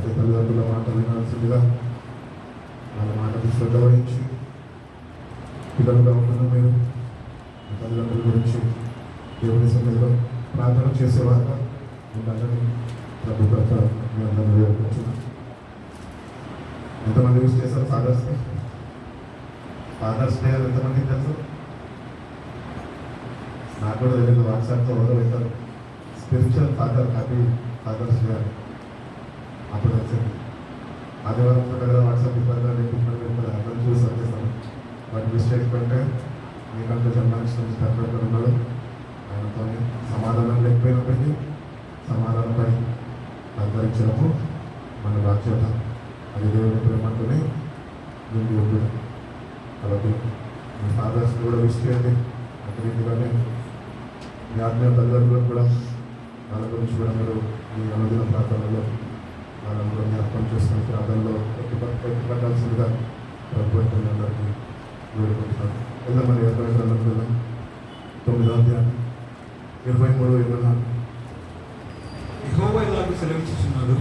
కాబట్టి తల్లిదండ్రుల మాట వినాల్సిందిగా వాళ్ళ మాటకు శ్రద్ధ వహించి పిల్లలుగా ఉంటున్న మీరు మీ తల్లిదండ్రుల గురించి దేవుని సమయంలో ప్రార్థన చేసేవారుగా ఉండాలని ప్రభు ప్రత మీ అందరూ వేడుకుంటున్నాను. ఎంతమంది యూజ్ చేశారు ఫాదర్స్ డే? ఫాదర్స్ డే ఎంతమందికి తెలుసు? నాకు కూడా తెలియదు. వాట్సాప్తో ఎవరో పెట్టారు spiritual father happy father's day అని. అప్పుడు వచ్చింది ఆదివారం కదా వాట్సాప్ ఇబ్బంది అర్థం చూసి వచ్చేస్తాను. బట్ మిస్టేక్ అంటే మీకంటూ జన్మనిచ్చిన తండ్రి ఉన్నాడు. ఆయనతో సమాధానం లేకపోయినప్పటికీ సమాధానపై అంతరించినప్పుడు మన బాధ్యత అది దేవుని ప్రేమతోనే నిండి ఉంటుంది. కాబట్టి మీ ఫాదర్స్ కూడా విష్ చేయండి. అదే రీతిగానే మీ ఆత్మీయ తల్లిదండ్రులకు కూడా వాళ్ళ గురించి కూడా మీరు మీ అనుదిన ప్రాంతాలలో వాళ్ళని కూడా జ్ఞాపకం చేసుకుని ప్రాంతాల్లో ఎత్తిపట్టాల్సిందిగా ప్రభుత్వం అందరికీ వేడుకుంటున్నాను. వెళ్దామని 9వ అధ్యాయం 23-24. యెహోవా ఇలాగ సెలవిస్తున్నాడు.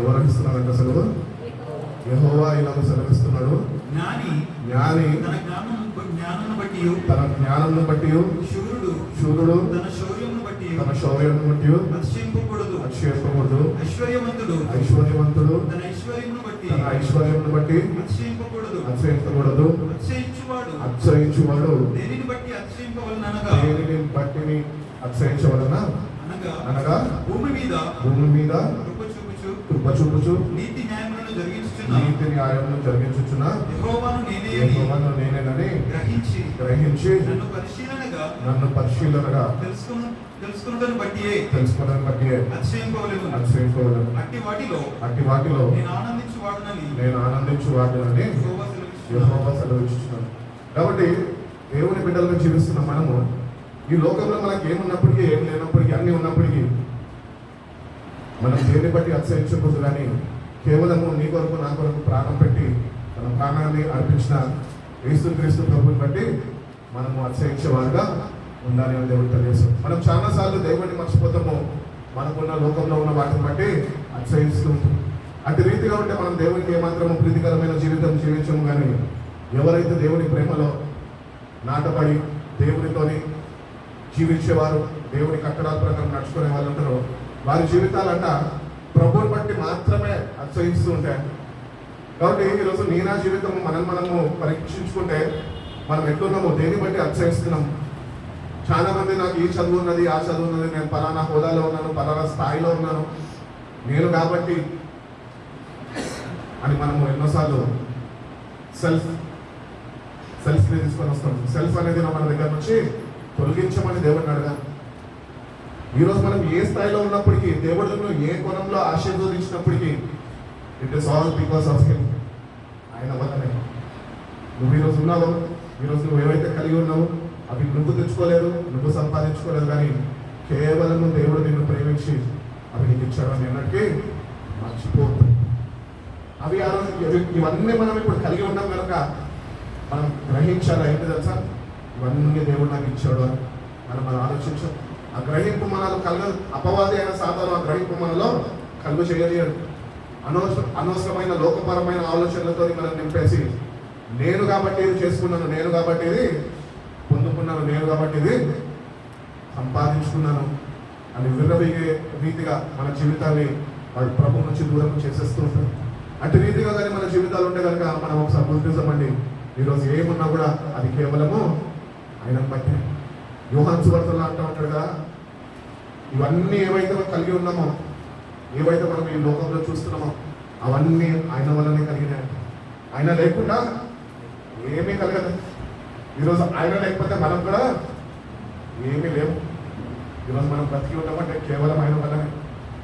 ఎవరు ఇస్తున్నారంట సెలవు? యెహోవా ఇలాగ సెలవిస్తున్నాడు. జ్ఞాని తన జ్ఞానమును బట్టి శూరుడు తన శౌర్యమును బట్టి అతిశయింపకూడదు. ఐశ్వర్యవంతుడు తన ఐశ్వర్యమును బట్టి అతిశయింపకూడదు. అతిశయించువాడు దేనిని బట్టి అతిశయించవలన అనగా భూమి మీద కృప చూపుచు నీతి న్యాయములను జరిగించుచున్న యెహోవాను నేనేనని గ్రహించి నన్ను పరిశీలనగా తెలుసుకున్నదాన్ని బట్టియే అతిశయింపవలెను. అట్టి వాటిలో నేను ఆనందించువాడునని యెహోవా సెలవిస్తున్నాను. కాబట్టి దేవుని బిడ్డలుగా జీవిస్తున్న మనము ఈ లోకంలో మనకి ఏమున్నప్పటికీ ఏం లేనప్పటికీ అన్ని ఉన్నప్పటికీ మనం దేన్ని బట్టి అతిశయించకూడదు. కానీ కేవలము నీ కొరకు నా కొరకు ప్రాణం పెట్టి మన ప్రాణాన్ని అర్పించిన యేసుక్రీస్తు ప్రభువుని బట్టి మనము అతిశయించేవారుగా ఉండాలి అని దేవుడు తెలియజేస్తాం. మనం చాలాసార్లు దేవుడిని మర్చిపోతాము. మనకున్న లోకంలో ఉన్న వాటిని బట్టి అతిశయిస్తూ ఉంటాం. అటు రీతిగా ఉంటే మనం దేవునికి ఏమాత్రము ప్రీతికరమైన జీవితం జీవించము. కానీ ఎవరైతే దేవుని ప్రేమలో నాటబడి దేవునితోని జీవించేవారు, దేవుని కట్టడాల ప్రకారం నడుచుకునే వాళ్ళు ఉంటారో వారి జీవితాలంట ప్రభువుని బట్టి మాత్రమే అతిశయిస్తూ ఉంటాయి. కాబట్టి ఈరోజు నా జీవితం మనము పరీక్షించుకుంటే మనం ఎట్లున్నామో దేని బట్టి అతిశయిస్తున్నాము. చాలా మంది నాకు ఈ చదువు ఉన్నది, ఆ చదువు ఉన్నది, నేను పలానా హోదాలో ఉన్నాను, పలానా స్థాయిలో ఉన్నాను, నేను కాబట్టి అని మనము ఎన్నోసార్లు సెల్ఫ్ని తీసుకొని వస్తాం. సెల్ఫ్ అనేది మన దగ్గర నుంచి తొలగించమని దేవుడిని అడగాలి. ఈరోజు మనం ఏ స్థాయిలో ఉన్నప్పటికీ, దేవుడిని ఏ కోణంలో ఆశీర్వదించినప్పటికీ it is all because of him. ఆయన వల్లనే నువ్వు ఈరోజు ఉన్నావు. ఈరోజు నువ్వు ఏవైతే కలిగి ఉన్నావు అవి నువ్వు తెచ్చుకోలేదు, నువ్వు సంపాదించుకోలేదు. కానీ కేవలం దేవుడు నిన్ను ప్రేమించి అవి నీకు ఇచ్చాడని అన్నట్టు మర్చిపోతుంది. అవి ఇవన్నీ మనం ఇప్పుడు కలిగి ఉన్నాం కనుక మనం గ్రహించాలి. ఏంటి తెలుసా? ఇవన్నీ దేవుడు నాకు ఇచ్చాడు అని మనం ఆలోచించాం. ఆ గ్రహింపు మనలో అపవాది అయిన సాధారణ ఆ గ్రహింపు మనలో కలుగు చేయలేడు. అనవసరమైన లోకపరమైన ఆలోచనలతో మనం నింపేసి నేను కాబట్టి ఇది చేసుకున్నాను, నేను కాబట్టి ఇది పొందుకున్నాను, నేను కాబట్టి ఇది సంపాదించుకున్నాను అని విర్రవీగే రీతిగా మన జీవితాన్ని వాళ్ళ ప్రభు నుంచి దూరం చేసేస్తూ ఉంటారు. అటు రీతిగా కానీ మన జీవితాలు ఉంటే కనుక మనం ఒకసారి గుర్తించమండి. ఈరోజు ఏమున్నా కూడా అది కేవలము ఆయనను బట్టి. యోహాను సువార్తలో అంటూ ఉంటాడు కదా, ఇవన్నీ ఏవైతే మనం కలిగి ఉన్నామో, ఏవైతే మనం ఈ లోకంలో చూస్తున్నామో అవన్నీ ఆయన వల్లనే కలిగినాయి. ఆయన లేకుండా ఏమీ కలగదు. ఈరోజు ఆయన లేకపోతే మనం కూడా ఏమీ లేవు. ఈరోజు మనం బ్రతికి ఉన్నామంటే కేవలం ఆయన వల్లనే.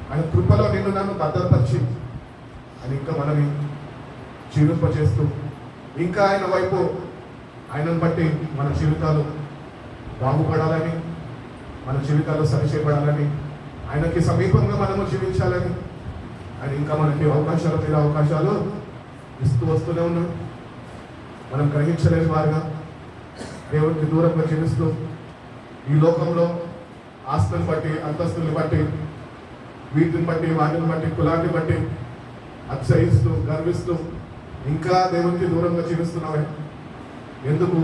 ఆయన కృపలో నిన్ను నన్ను భద్రపరిచి అని ఇంకా మనని జీవింపచేస్తూ ఇంకా ఆయన వైపు ఆయనను బట్టి మన జీవితాలు బాగుపడాలని, మన జీవితాలు సరిచేయబడాలని, ఆయనకి సమీపంగా మనము జీవించాలని ఆయన ఇంకా మనకి అవకాశాల మీద అవకాశాలు ఇస్తూ వస్తూనే ఉన్నాడు. మనం గ్రహించలేని వారుగా దేవునికి దూరంగా జీవిస్తూ ఈ లోకంలో ఆస్తులను బట్టి, అంతస్తుల్ని బట్టి, వీటిని బట్టి, వాటిని బట్టి, కులాన్ని బట్టి అతిశయిస్తూ గర్విస్తూ ఇంకా దేవునికి దూరంగా జీవిస్తున్నావే? ఎందుకు?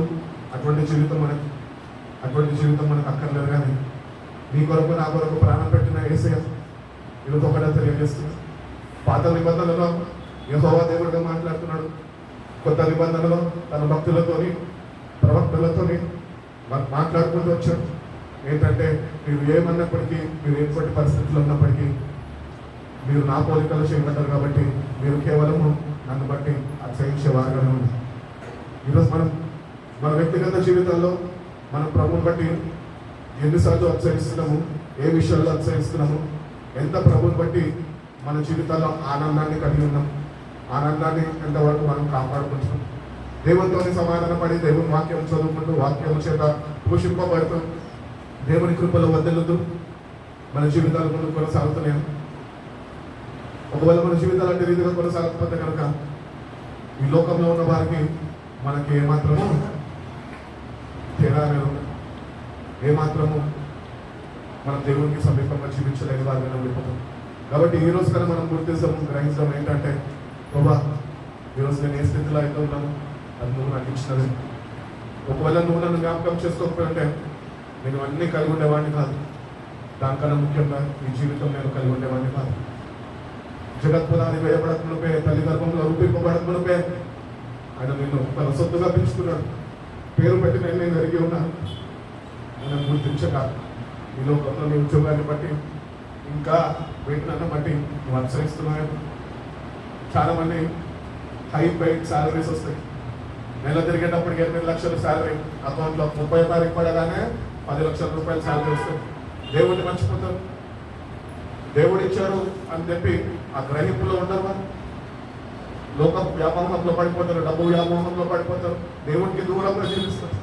అటువంటి జీవితం మనకు అక్కర్లేదు. కానీ నీ కొరకు నా కొరకు ప్రాణం పెట్టిన యేసయ్య ఈరోజు ఒకటే తెలియజేస్తుంది. పాత నిబంధనలో యెహోవా దేవుడిగా మాట్లాడుతున్నాడు. కొత్త నిబంధనలో తన భక్తులతోని ప్రవక్తలతోని మాట్లాడుకుంటూ వచ్చాడు. ఏంటంటే మీరు ఏమన్నప్పటికీ, మీరు ఎటువంటి పరిస్థితుల్లో ఉన్నప్పటికీ మీరు నా పోలికలు చేయబడ్డారు కాబట్టి మీరు కేవలము నన్ను బట్టి అతిశయించేవారుగానే ఉంది. ఈరోజు మన వ్యక్తిగత జీవితంలో మన ప్రభువుని బట్టి ఎన్నిసార్లు అతిశయిస్తున్నాము, ఏ విషయాల్లో అతిశయిస్తున్నాము, ఎంత ప్రభువుని బట్టి మన జీవితాల్లో ఆనందాన్ని కలిగి ఉన్నాం, ఆనందాన్ని ఎంతవరకు మనం కాపాడుకుంటున్నాం. దేవునితోని సమాధాన పడి దేవుని వాక్యం చదువుకుంటూ వాక్యం చేత పోషింపబడుతూ దేవుని కృపలో వద్దలుతూ మన జీవితాలు ముందు కొనసాగుతున్నాయి. ఒకవేళ మన జీవితాలు అంటే రీతిగా కొనసాగకపోతే కనుక ఈ లోకంలో ఉన్న వారికి మనకి ఏమాత్రము తేడా లేదు. ఏమాత్రము మనం దేవునికి సమీపంగా జీవించలేని వారిగా ఉండిపోతాం. కాబట్టి ఈ రోజు కన్నా మనం గుర్తిస్తాము, గ్రహించడం ఏంటంటే ప్రభా ఈరోజు నేను ఏ స్థితిలో అయితే ఉన్నాను అది నువ్వు నాకు ఇచ్చినది. ఒకవేళ నువ్వు నన్ను జ్ఞాపకం చేసుకోకపోతే నేను అన్నీ కలిగి ఉండేవాడిని కాదు. దానికన్నా ముఖ్యంగా ఈ జీవితం నేను కలిగి ఉండేవాడిని కాదు. జగత్పునాది వేయబడకమునిపే, తల్లి గర్భంలో రూపింపబడకమునిపే ఆయన నిన్ను తన సొత్తుగా పెంచుకున్నాడు. పేరు పెట్టి నేను ఎరిగి ఉన్నాను. ఆయన గుర్తించక ఈ లోకంలో నీ ఉద్యోగాన్ని బట్టి ఇంకా వేటినన్ను బట్టి నువ్వు అనుసరిస్తున్నావు. చాలా మంది హై పెయిడ్ శాలరీస్ వస్తాయి. నెల తిరిగేటప్పటికి 8 లక్షల శాలరీ అకౌంట్లో 30వ తారీఖు పడగానే 10 లక్షల రూపాయల శాలరీ వస్తాయి. దేవుడిని మర్చిపోతారు. దేవుడు ఇచ్చారు అని చెప్పి ఆ గ్రహింపులో ఉండరు. వారు లోక వ్యామోహంలో పడిపోతారు, డబ్బు వ్యామోహంలో పడిపోతారు, దేవుడికి దూరంగా జీవిస్తారు.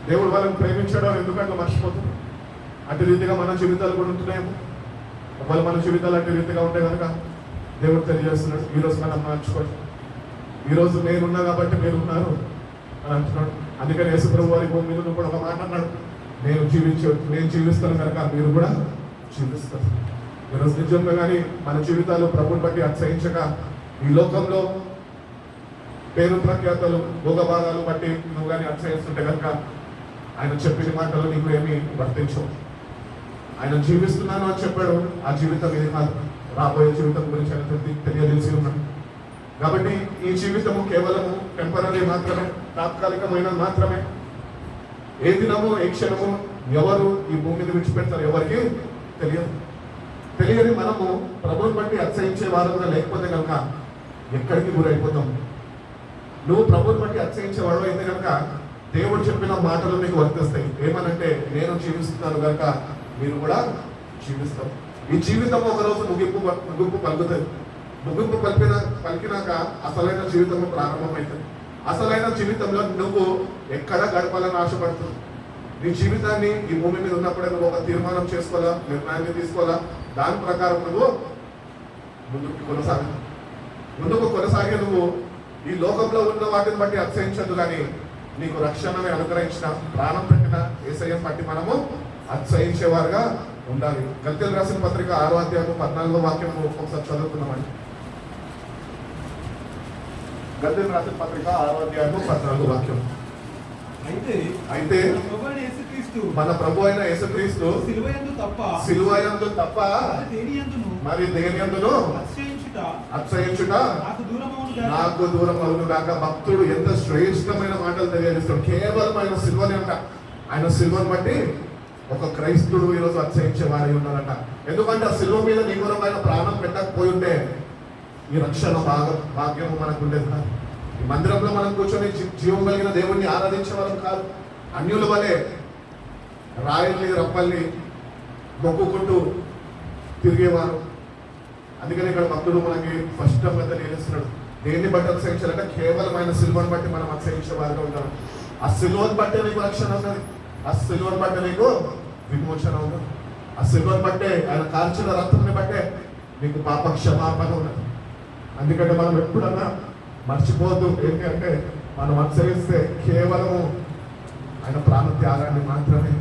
దేవుడు వాళ్ళని ప్రేమించడం ఎందుకంటే మర్చిపోతారు. అటు రీతిగా మన జీవితాలు కూడా ఉంటున్నాయేమో. ఒకవేళ మన జీవితాలు అటు రీతిగా ఉంటే కనుక దేవుడు తెలియజేస్తున్నాడు, ఈరోజు మనం మార్చుకోండి. ఈరోజు నేనున్నా కాబట్టి మీరు ఉన్నారు అని అంటున్నాడు. అందుకని యేసుప్రభు వారి భూమి మీద కూడా ఒక మాట అన్నాడు, నేను జీవిస్తాను కనుక మీరు కూడా జీవిస్తారు. ఈరోజు నిజంగా కానీ మన జీవితాలు ప్రభుని బట్టి అతిశయించక ఈ లోకంలో పేరు ప్రఖ్యాతలు భోగభాగాలు బట్టి నువ్వు కానీ అతిశయిస్తుంటే కనుక ఆయన చెప్పిన మాటలు నీకు ఏమీ వర్తించవు. ఆయన జీవిస్తున్నాను అని చెప్పాడు, ఆ జీవితం ఇది కాదు. రాబోయే జీవితం గురించి ఆయన తెలియజేసి ఉన్నాడు. కాబట్టి ఈ జీవితము కేవలము టెంపరీ మాత్రమే, తాత్కాలికమైన మాత్రమే. ఏ దినము ఏ క్షణము ఎవరు ఈ భూమి మీద విడిచిపెడతారు ఎవరికి తెలియని మనము ప్రభువుని బట్టి అతిశయించే వారంగా లేకపోతే కనుక ఎక్కడికి గురైపోతాం. నువ్వు ప్రభువుని బట్టి అతిశయించేవాడు అయితే కనుక దేవుడు చెప్పిన మాటలు నీకు వర్తిస్తాయి. ఏమనంటే నేను జీవిస్తున్నాను కనుక మీరు కూడా జీవిస్తారు. ఈ జీవితం ఒకరోజు ముగింపు పలుకుతుంది. ముగింపు పలికినాక అసలైన జీవితం ప్రారంభమవుతుంది. అసలైన జీవితంలో నువ్వు ఎక్కడ గడపాలని ఆశపడుతుంది. నీ జీవితాన్ని ఈ భూమి మీద ఉన్నప్పుడే నువ్వు ఒక తీర్మానం చేసుకోవాలా, నిర్ణయాన్ని తీసుకోవాలా. దాని ప్రకారం నువ్వు ముందుకు కొనసాగే నువ్వు ఈ లోకంలో ఉన్న వాటిని బట్టి అతిశయించదు. కానీ నీకు రక్షణని అనుగ్రహించిన ప్రాణం పెట్టిన యేసయ్యను బట్టి మనము అతిశయించేవారుగా ఉండాలి. గల్తీయులకు రాసిన పత్రిక 6వ అధ్యాయం 14వ వాక్యం ఒకసారి చదువుతున్నామండి. గల్తీయులకు రాసిన పత్రిక 6వ అధ్యాయం 14వ వాక్యం. అయితే మన ప్రభు అయిన యేసుక్రీస్తు సిలువయందు తప్ప మరి దేనియందును అతిశయించుట నాకు దూరం అవును గాక. భక్తుడు ఎంత శ్రేష్టమైన మాటలు తెలియజేస్తాడు. కేవలం ఆయన సిల్వని అంట. ఆయన సిల్వను బట్టి ఒక క్రైస్తుడు ఈరోజు అతిశయించే వారి ఉన్నారంట. ఎందుకంటే ఆ సిల్వ మీద నీ కొరకు ఆయన ప్రాణం పెట్టకపోయి ఉంటే ఈ రక్షణ భాగ్యము మనకు ఉండేది కాదు. ఈ మందిరంలో మనం కూర్చొని జీవం కలిగిన దేవుణ్ణి ఆరాధించే వాళ్ళం కాదు. అన్యుల వలె రాయల్ని రప్పల్ని మొక్కుకుంటూ తిరిగేవారు. అందుకని ఇక్కడ భక్తుడు మనకి స్పష్టంగా తెలియజేస్తున్నాడు. దేన్ని బట్టి అతిశయించాలంటే కేవలం ఆయన సిల్వను బట్టి మనం అతిశయించే వారిగా ఉంటాం. ఆ సిల్వను బట్టే నీకు రక్షణ ఉన్నది. ఆ సిల్వను బట్టే నీకు విమోచన ఉన్నది. ఆ సిల్వను బట్టే ఆయన కాల్చిన రక్తంని బట్టే నీకు పాప క్షమాపణ ఉన్నది. అందుకంటే మనం ఎప్పుడన్నా మర్చిపోతూ ఏంటి అంటే మనం అనుసరిస్తే కేవలము ఆయన ప్రాణ త్యాగాన్ని మాత్రమే.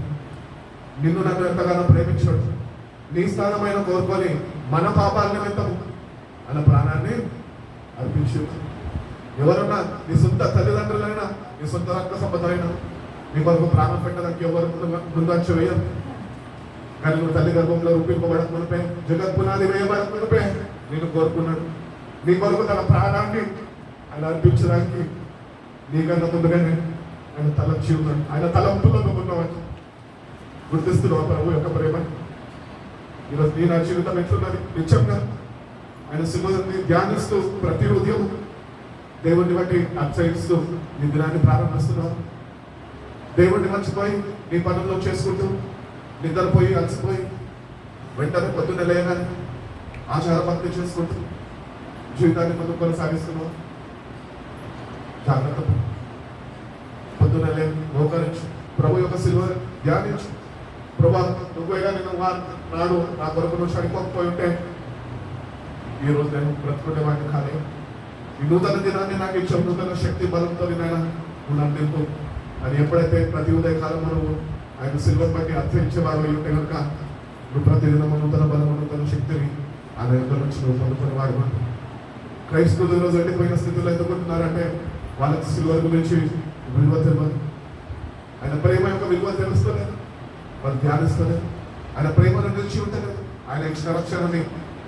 నిన్ను నన్ను ఎంతగానో ప్రేమించాడు. నీ స్థానమైన కోరుకొని మన పాపాల నిమిత్తము ఆయన ప్రాణాన్ని విషయం. ఎవరన్నా నీ సొంత తల్లిదండ్రులైనా నీ సొంత రక్త సంబంధమైనా నీ కొరకు ప్రాణం పెట్టడానికి ఎవరు ముందంచ వేయరు. కానీ నువ్వు తల్లి గర్భంలో రూపింపబడక మునిపే, జగత్ పునాది వేయబడక మునిపే నేను కోరుకున్నాడు. నీ కొరకు తన ప్రాణాన్ని ఆయన అర్పించడానికి నీకన్నా ముందుగానే ఆయన తలంచి ఉన్నాడు. ఆయన తలంపులో నువ్వు ఉన్నావు. గుర్తిస్తున్నావు ప్రభు యొక్క ప్రేమ. ఈరోజు నీ నా జీవితం ఎట్లున్నది నిజంగా ఆయన సిలువని ధ్యానిస్తూ ప్రతి ఉదయం దేవుడిని బట్టి అర్చయిస్తూ నీ దినాన్ని ప్రారంభిస్తున్నావు. దేవుడిని మర్చిపోయి నీ పనుల్లో చేసుకుంటూ నిద్రపోయి అలసిపోయి వెంటనే పొద్దున్న లేగానే ఆచార భక్తి చేసుకుంటూ జీవితాన్ని ముందు కొనసాగిస్తున్నావు. జాగ్రత్త. పొద్దున్న లే మోకరించు, ప్రభు యొక్క సిలువ ధ్యానించు. ప్రభా నువ్వేగా నేను నాడు నా కొరకు నువ్వు చనిపోకపోయి ఉంటే ఈ రోజు నేను బ్రతుకునే వాడిని కానీ ఈ నూతన దినాన్ని నాకు ఇచ్చావు, నూతన శక్తి బలంతో నేను ఉన్నాను నింపు అని ఎప్పుడైతే ప్రతి ఉదయకాలం నువ్వు ఆయన సిల్వర్ బట్టి అర్థించే వారు ఉంటే కనుక నువ్వు ప్రతిదినం నూతన బలము నూతన శక్తిని ఆయన యొక్క నుంచి నువ్వు పొందుకునే వాడు. క్రైస్తవులు ఈరోజు వెళ్ళిపోయిన స్థితిలో ఎందుకుంటున్నారంటే వాళ్ళకి సిల్వర్ గురించి విలువ తెలియదు, ఆయన ప్రేమ యొక్క విలువ తెలుస్తలేదు, వాళ్ళు ధ్యానిస్తలేదు, ఆయన ప్రేమను నిలిచి ఉంటలేదు, ఆయన ఇచ్చిన రక్షణని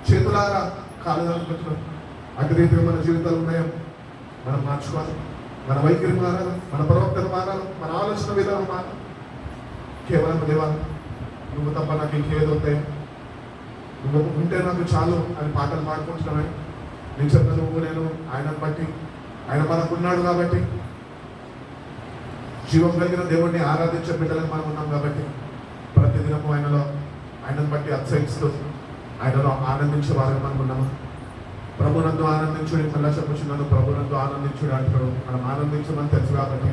చేతులారా కాలేదనుకుంటున్నాం. అటు రీతిగా మన జీవితాలు ఉన్నాయో మనం మార్చుకోవాలి. మన వైఖరి మారాలి, మన ప్రవర్తన మారాలి, మన ఆలోచన విధానం మారాలి. కేవలం దేవా నువ్వు తప్ప నాకు ఇంకేదవుతాయి, నువ్వు ఉంటే నాకు చాలు అని పాటలు పాడుకుంటున్నామే. నిజంగా నువ్వు నేను ఆయనను బట్టి ఆయన మనకున్నాడు కాబట్టి జీవం కలిగిన దేవుడిని ఆరాధించే బిడ్డలను మనం ఉన్నాం కాబట్టి ప్రతిదినము ఆయనను బట్టి అతిశయిస్తూ ఆయనలో ఆనందించే వారిని మనం ఉన్నాము. ప్రభునందు ఆనందించుడి, మళ్ళా చెప్పుచున్నాను ప్రభునందు ఆనందించుడి అంటాడు. మనం ఆనందించమని తెలుసు కాబట్టి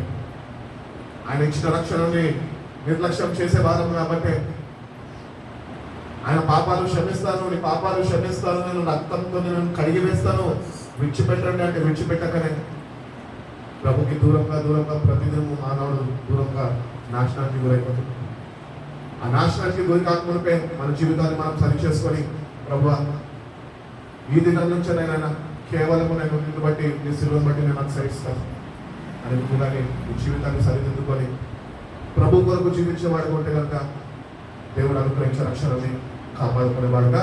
ఆయన ఇచ్చిన రక్షణని నిర్లక్ష్యం చేసే వారం కాబట్టి ఆయన పాపాలు క్షమిస్తాను, నీ పాపాలు క్షమిస్తాను, నేను రక్తంతో నేను కడిగి వేస్తాను, విడిచిపెట్టండి అంటే విడిచిపెట్టకనే ప్రభుకి దూరంగా ప్రతిదినము మానవుడు దూరంగా నాశనానికి గురైపోతుంది. ఆ నాశనానికి గురి కాకమునిపే మన జీవితాన్ని మనం సరి చేసుకొని ప్రభువా ఈ దినం నుంచి నేను కేవలము నేను నిన్ను బట్టి నీ సిలువను బట్టి నేను అనుసరిస్తాను అని కానీ ఈ జీవితాన్ని సరిదిద్దుకొని ప్రభు కొరకు జీవించేవాడు ఉంటే కనుక దేవుడు అనుగ్రహించిన రక్షణని కాపాడుకునేవాడుగా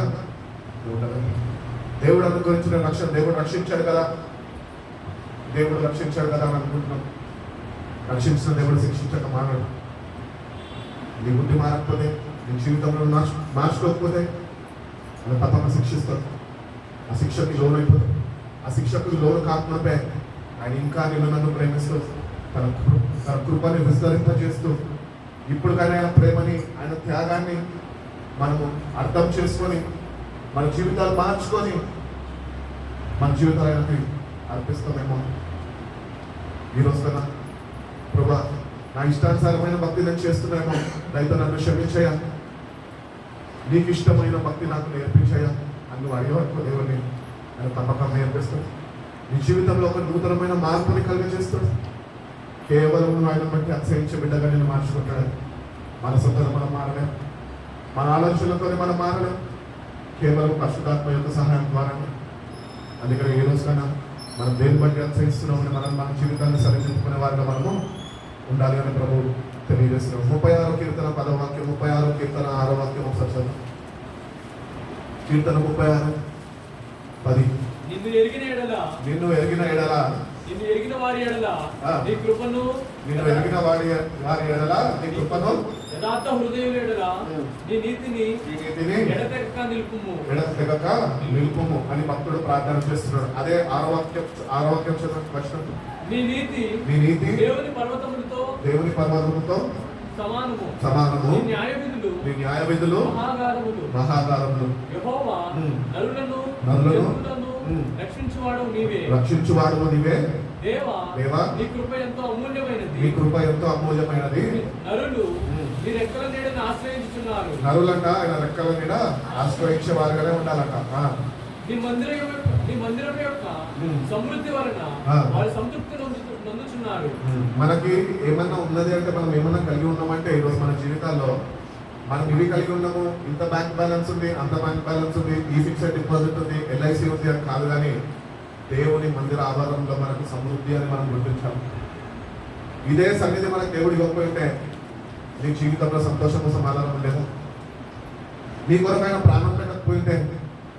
ఉంటాడు. దేవుడు అనుగ్రహించిన రక్షణ దేవుడు రక్షించాడు కదా, దేవుడు రక్షించాడు కదా అని అనుకుంటున్నాం. రక్షించిన దేవుడు శిక్షించక మానడు. నీ బుద్ధి మారకపోతే, నీ జీవితంలో మార్చుకోకపోతే అలా తప్పక శిక్షిస్తాడు. ఆ శిక్షకి లోన్ అయిపోతుంది. ఆ శిక్షకు లోను కాకపోతే ఆయన ఇంకా నిన్ను నన్ను ప్రేమిస్తూ తన కృపని విస్తరింపజేస్తూ ఇప్పుడు కానీ ఆయన ప్రేమని ఆయన త్యాగాన్ని మనము అర్థం చేసుకొని మన జీవితాలు మార్చుకొని మన జీవితాలు ఆయనకి అర్పిస్తామేమో. ఈరోజు కదా ప్రభా నా ఇష్టానుసారమైన భక్తి నేను చేస్తున్నామో, దయతో నన్ను క్షమించయ్యా, నీకు ఇష్టమైన భక్తి నాకు నేర్పించయ్యా అని నువ్వు అడిగేవాడు దేవుని ఆయన తప్పక నేర్పిస్తాడు. నీ జీవితంలో ఒక నూతనమైన మార్పుని కలిగజేస్తాడు. కేవలం నువ్వు ఆయన బట్టి అతిశయించే బిడ్డగా నేను మార్చుకుంటాడు. మన సొంతలు మనం మారలేం, మన ఆలోచనలతో మనం మారలేం, కేవలం పరిశుద్ధాత్మ యొక్క సహాయం ద్వారా. అందుకని ఈ రోజుకైనా మనం దేని బట్టి అతిశయిస్తున్నామని మన జీవితాన్ని సరిదిద్దుకునే వారిగా మనము ఉండాలి అని ప్రభువు తెలియజేస్తున్నాం. 36వ కీర్తన 10వ వాక్యం, 36వ కీర్తన 6వ వాక్యం ఒకసారి చదువు. కీర్తన 36:10. నిన్ను ఎరిగిన ఎడల నిన్ను ఎరిగిన వారి ఎడల నీ కృపను, నిన్ను ఎరిగిన వారి ఎడల నీ కృపను, యథార్థ హృదయుల ఎడల నీ నీతిని ఎడతెగక నిలుపుము అని భక్తుడు ప్రార్థన చేస్తున్నాడు. అదే 6వ వాక్యం చదవండి. నీ నీతి దేవుని పర్వతములతో సమానము. నీ న్యాయ విధులు మహాగాధములు. యెహోవా నరులను రక్షించువాడు నీవే. దేవా నీ కృప ఎంతో అమూల్యమైనది. నీ రెక్కల నీడను ఆశ్రయించుచున్నారు. నరులంట ఆయన రెక్కల నీడ ఆశ్రయించే వారుగానే ఉండాలంట. నీ మందిరం యొక్క సమృద్ధి వలన వారి సంతృప్తి నొందుచున్నారు. మనకి ఏమన్నా ఉన్నది అంటే మనం ఏమన్నా కలిగి ఉన్నామంటే ఈరోజు మన జీవితాల్లో మనం ఇవి కలిగి ఉన్నాము, ఇంత బ్యాంక్ బ్యాలెన్స్ ఉంది, అంత బ్యాంక్ బ్యాలెన్స్ ఉంది, ఈ ఫిక్స్డ్ డిపాజిట్ ఉంది, LIC ఉంది అని కాదు. కానీ దేవుని మందిర ఆవరణలో మనకు సమృద్ధి అని మనం గుర్తించాలి. ఇదే సన్నిధి మనకు దేవుడు ఇవ్వకపోతే నీ జీవితంలో సంతోషము సమాధానం ఉండేదా? నీ కొరకైన ప్రాణం పెట్టకపోతే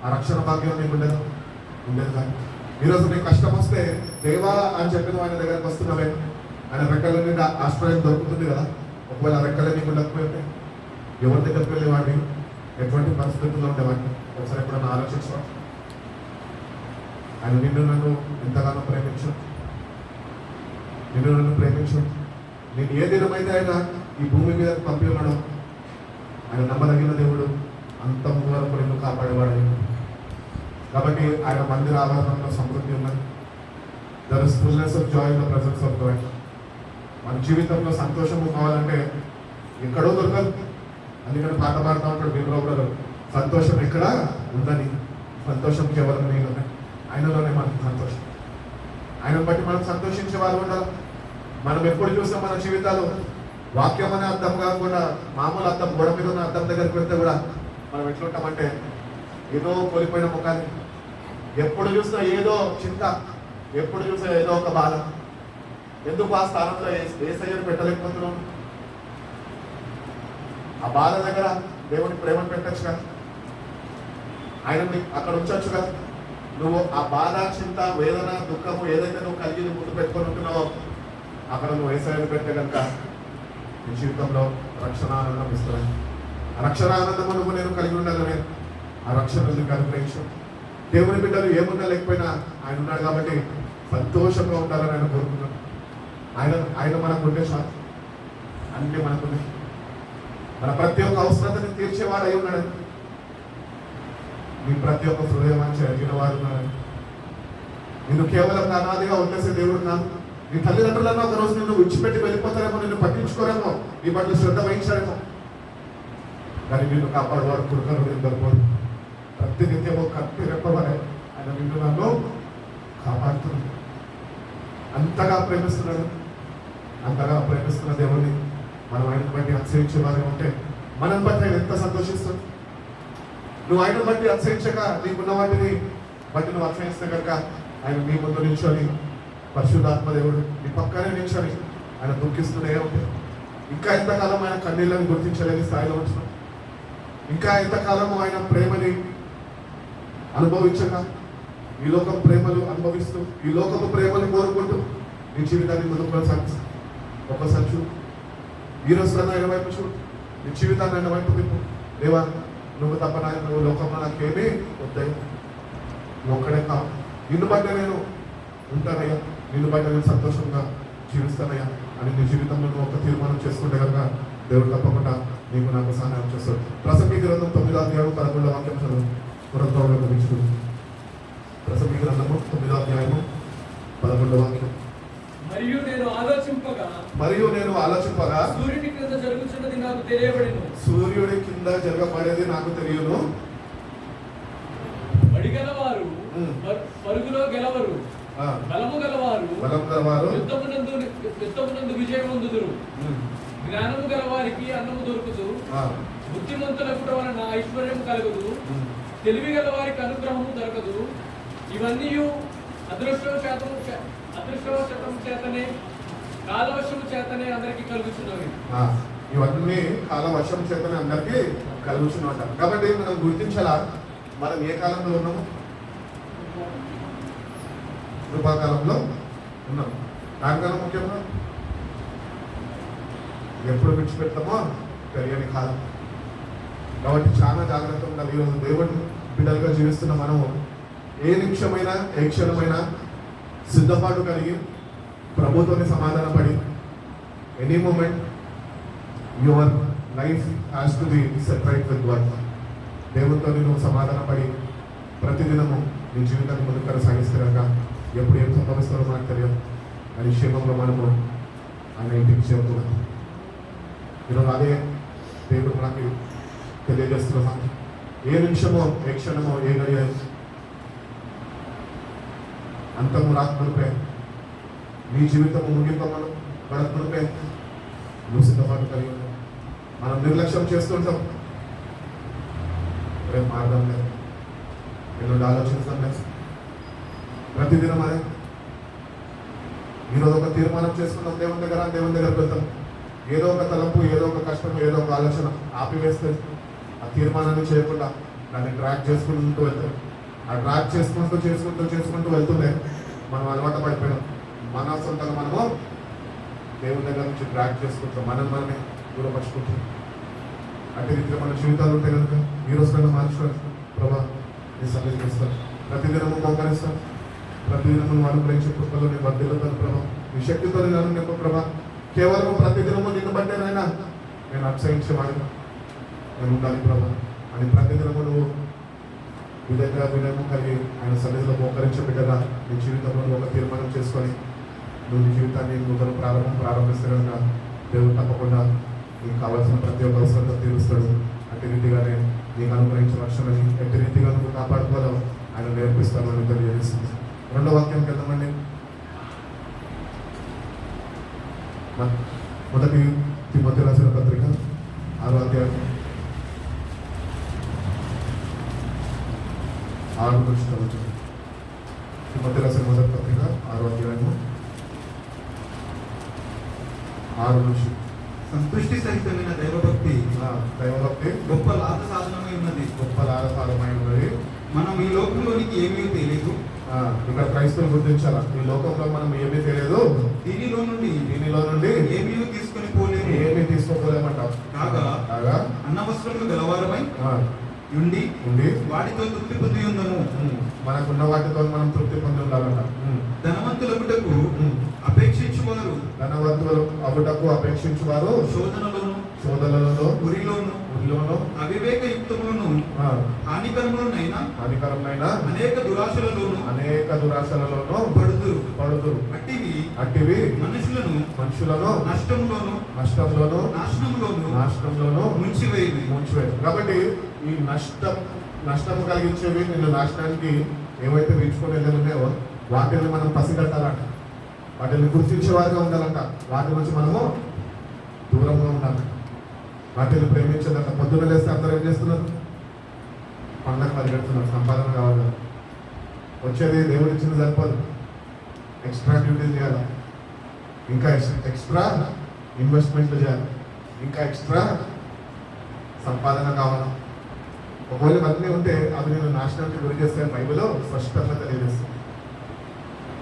ఆ రక్షణ భాగ్యం నీకు ఉండేదా? ఉండేది కాదు. ఈరోజు నీకు కష్టం వస్తే దేవా అని చెప్పిన ఆయన దగ్గరకు వస్తున్నావే, ఆయన రెక్కల నుండి ఆశ్రయం దొరుకుతుంది కదా. ఒకవేళ ఆ రెక్కలే నీకు ఉండకపోతే ఎవరి దగ్గరికి వెళ్ళేవాడిని, ఎటువంటి పరిస్థితుల్లో ఉండేవాడిని ఒకసారి ఎప్పుడన్నా ఆలోచించవా? ఆయన నిన్ను నన్ను ఎంతగానో ప్రేమించు, నిన్ను నన్ను ప్రేమించు. నేను ఏ దినమైతే ఆయన ఈ భూమి మీద పంపి ఉన్నాడు, ఆయన నమ్మదగిన దేవుడు, అంతం వరకు నిన్ను కాపాడేవాడు. కాబట్టి ఆయన మందిర ఆవరణలో సమృద్ధి ఉన్నది. There is fullness of joy in the presence of God. మన జీవితంలో సంతోషము కావాలంటే ఎక్కడో దొరకదు. అందుకని పాట పాడుతూ ఉంటాడు వీళ్ళు కూడా, సంతోషం ఎక్కడ ఉందని, సంతోషం కేవలం నీలోనే, ఆయనలోనే మనకు సంతోషం. ఆయనను బట్టి మనం సంతోషించే వాళ్ళు ఉండాలి. మనం ఎప్పుడు చూసాం మన జీవితాలు వాక్యం అనే అర్థం కాకుండా మామూలు అర్థం, గోడ మీద ఉన్న అర్థం దగ్గరికి వెళ్తే కూడా మనం ఎట్లుంటామంటే ఏదో కోల్పోయిన ముఖాన్ని, ఎప్పుడు చూసినా ఏదో చింత, ఎప్పుడు చూసినా ఏదో ఒక బాధ. ఎందుకు ఆ స్థానంలో ఏసయ్యను పెట్టలేకపోతున్నాం? ఆ బాధ దగ్గర దేవుని ప్రేమను పెట్టచ్చుగా, ఆయనని అక్కడ ఉంచొచ్చుగా. నువ్వు ఆ బాధ, చింత, వేదన, దుఃఖము ఏదైతే నువ్వు కలిగి ముందు పెట్టుకొని ఉంటున్నావో అక్కడ నువ్వు ఏసయ్యను పెడితే కనుక నీ జీవితంలో రక్షణ ఆనందం ఇస్తున్నాను. ఆ రక్షణ ఆనందము నువ్వు నేను కలిగి ఉండాలని ఆ రక్షణ నీకు అనుగ్రహించు. దేవుని బిడ్డలు ఏమున్నా లేకపోయినా ఆయన ఉన్నాడు కాబట్టి సంతోషంగా ఉండాలని ఆయన కోరుకున్నాను. ఆయన మనకు ఉండే చాలు, అన్ని మనకున్నాయి. మన ప్రతి ఒక్క అవసరతని తీర్చేవాడు అయి ఉన్నాడు. నీ ప్రతి ఒక్క హృదయమాంచి అడిగిన వాడు ఉన్నాడు. నిన్ను కేవలం అనాదిగా వదిలేసే దేవుడు కాదు. నీ తల్లిదండ్రులను ఒక రోజు నిన్ను విడిచిపెట్టి వెళ్ళిపోతారేమో, నిన్ను పట్టించుకోరేమో, నీ పట్ల శ్రద్ధ వహించారేమో, కానీ నిన్ను కాపాడువాడు కుడుకను నిద్రపోడు. ప్రతి నిత్యము కత్తి రెప్పవలే ఆయన నిన్ను నన్ను కాపాడుతున్నాడు. అంతగా ప్రేమిస్తున్నాడు. అంతగా ప్రేమిస్తున్న దేవుడిని మనం ఆయన బట్టి అతిశయించే వారే ఉంటే మనం బట్టి ఆయన ఎంత సంతోషిస్తుంది. నువ్వు ఆయన బట్టి అతిశయించక నీకున్న వాటిని బట్టి నువ్వు అతిశయిస్తే కనుక ఆయన నీ ముందు నిల్చొని, పరిశుద్ధాత్మ దేవుడు నీ పక్కనే నిల్చొని ఆయన దుఃఖిస్తూనే ఉంటాయి. ఇంకా ఎంతకాలం ఆయన కన్నీళ్ళని గుర్తించలేని స్థాయిలో ఉంటున్నాం. ఇంకా ఎంతకాలము ఆయన ప్రేమని అనుభవించక, ఈ లోకం ప్రేమలు అనుభవిస్తూ, ఈ లోకపు ప్రేమని కోరుకుంటూ నీ జీవితాన్ని ముందుకు కొనసాగిస్తూ ఒక్కసారి చూడు. ఈ రోజు కన్నా ఆయన వైపు చూడు, నీ జీవితాన్ని ఆయన వైపు తిప్పు. దేవా, నువ్వు తప్ప నువ్వు లోకంలో నాకేమీ వద్దాయి, నువ్వు ఒక్కడే కావు. నిన్ను బట్టి నేను ఉంటానయ్యా, నిన్ను బట్టి నేను సంతోషంగా జీవిస్తానయ్యా అని నీ జీవితంలో నువ్వు ఒక తీర్మానం చేసుకుంటే కనుక దేవుడు తప్పకుండా నీకు నాకు సహాయం చేస్తాడు. ప్రసంగి గ్రంథం 9వ అధ్యాయం 11వ వాక్యం చదువు. పురంతో గమనించుకుంది. ప్రసంగి గ్రంథము 9వ అధ్యాయము 11వ వాక్యం. మరియు నేను ఆలోచింపగా సూర్యుడి కింద జరుగుతున్నది నాకు తెలియబడెను. సూర్యుడి కింద జరగబడేది నాకు తెలియను. బడిగలవారు పరుగులో గెలవరు, బలము గలవారు యుద్ధమునందు విజయం పొందుదురు. జ్ఞానము గలవారికి అన్నము దొరుకుతు, బుద్ధిమంతులకు వలన ఐశ్వర్యం కలుగుదు, తెలివి గలవారికి అనుగ్రహము దొరకదు. ఇవన్నీ అదృష్టవశము చేతనే, కాలవశము చేతనే అందరికీ కలుగుతున్నవి. ఇవన్నీ కాలవశం చేతనే అందరికీ కలుగుతున్నమాట. కాబట్టి మనం గుర్తించాలా మనం ఏ కాలంలో ఉన్నాము? కృపాకాలంలో ఉన్నాం. దానికన్నా ముఖ్యంగా ఎప్పుడు విడిచిపెడతామో తెలియని కాలం. కాబట్టి చాలా జాగ్రత్తగా ఉండాలి. ఈరోజు దేవుడు బిడ్డలుగా జీవిస్తున్న మనము ఏ నిమిషమైనా, ఏ క్షణమైనా సిద్ధపాటు కలిగి ప్రభుత్వాన్ని సమాధాన పడి, any moment your life has to be set right with God. దేవుడితో నువ్వు సమాధాన పడి ప్రతిదినము నీ జీవితాన్ని ముందుకు కొనసాగిస్తే కనుక ఎప్పుడు ఏం సంభవిస్తారో మనకు తెలియదు. అని క్షేమంలో మనము ఆయన ఇంటికి చేరుతున్నాం. ఈరోజు అదే దేవుడు మనకి తెలియజేస్తున్నాం. ఏ నిమిషమో, ఏ క్షణమో, ఏ గడియ అంతము రాకమునిపే, నీ జీవితము ముగింపమను గడపమునిపే నువ్వు సిద్ధపాటు కలిగి ఉన్నావు. మనం నిర్లక్ష్యం చేస్తుంటాం. రేపు మారడం లేదు, ఎల్లుండి ఆలోచిస్తాం లేదు, ప్రతిదినం అదే. ఈరోజు ఒక తీర్మానం చేసుకున్నాం దేవుని దగ్గరకు వెళ్తాం. ఏదో ఒక తలంపు, ఏదో ఒక కష్టం, ఏదో ఒక ఆలోచన ఆపివేస్తే ఆ తీర్మానాన్ని చేయకుండా దాన్ని ట్రాక్ చేసుకుంటూ వెళ్తాం. ఆ ట్రాక్ చేసుకుంటూ వెళ్తుండే మనం అలవాటు పడిపోయినాం. మన సొంతంగా మనము దేవుని దగ్గర నుంచి ట్రాక్ చేసుకుంటాం, మనమే దూరపరుచుకుంటాం. అదే రీతిలో మన జీవితాలు ఉంటాయి కనుక ఈరోజు నన్ను మార్చుకోవాలి ప్రభా, నీ సన్నిధికి వస్తాను. ప్రతిదినము మోకరిస్తాను, ప్రతిదినము నువ్వు అనుగ్రహించే కృపలో నేను వర్ధిల్లుతాను ప్రభా. నీ శక్తితో నేను నింపు ప్రభా. కేవలం ప్రతిదినము నిన్ను బట్టేనైనా నేను అతిశయించేవాడిని నేను ఉండాలి ప్రభా అని ప్రతిదినము నువ్వు వినయము కలిగి ఆయన సన్నిధిలో మోకరించే బిడ్డగా నీ జీవితంలో నువ్వు ఒక తీర్మానం చేసుకొని నువ్వు నీ జీవితాన్ని నూతన ప్రారంభిస్తే కనుక దేవుడు తప్పకుండా నీకు కావాల్సిన ప్రతి ఒక్క అవసరంతో తీరుస్తాడు. అట్టి రీతిగానే నీకు అనుగ్రహించిన రక్షణని ఎట్టి రీతిగా నువ్వు కాపాడుకోవాలో ఆయన నేర్పిస్తాను అని తెలియజేస్తుంది. రెండో వాక్యానికి వెళ్దామండి. మొదటి తిమోతి రాసిన పత్రిక 6వ అధ్యాయం 6 నుంచి చదువుతుంది. తిమోతి రాసిన మొదటి పత్రిక 6వ అధ్యాయము 6 నుంచి. సంతృష్టి సహితమైన దైవభక్తి గొప్ప లాభ సాధనమై ఉన్నది. మనం ఈ లోకంలోనికి ఏమీ తెలియదు. ఇక్కడ క్రైస్తవులు గుర్తించాలా, ఈ లోకంలో మనం ఏమీ తెలియదు, దీనిలో నుండి ఏమీ తీసుకోలేమంటాం. కాగా అన్నవస్త్రములు గలవారమై ఉండి వాటితో తృప్తి పొంది ఉందము. మనకున్న వాటితో మనం తృప్తి పొంది ఉండాలంట. ధనవంతులకు అపేక్షించువారు శోధనలలో ఉరిలోను అవివేకయుక్తములను హానికరములనైనా అనేక దురాశలలోను పడుదురు. అట్టివి మనుషులను నష్టంలోను నాశనంలోను ముంచివేయు. కాబట్టి ఈ నష్టం కలిగించేవి నిన్ను నాశనానికి ఏవైతే వీచుకొని ఉన్నాయో వాటిని మనం పసిగట్టాలంట, వాటిని గుర్తించే వారిగా ఉండాలంట, వాటి నుంచి మనము దూరంగా ఉండాలి, వాటిని ప్రేమించేదంట. పొద్దున లేస్తే అందరూ ఏం చేస్తున్నారు? పండగ పరిగెడుతున్నారు, సంపాదన కావాలి, వచ్చేది దేవుడు ఇచ్చింది సరిపోదు, ఎక్స్ట్రా డ్యూటీలు చేయాలి, ఇంకా ఎక్స్ట్రా ఇన్వెస్ట్మెంట్లు చేయాలి, ఇంకా ఎక్స్ట్రా సంపాదన కావాలి. ఒకవేళ ఇవన్నీ ఉంటే అవి నేను నాశనానికి గురి చేస్తే బైబిల్లో స్పష్టంగా తెలియజేస్తుంది.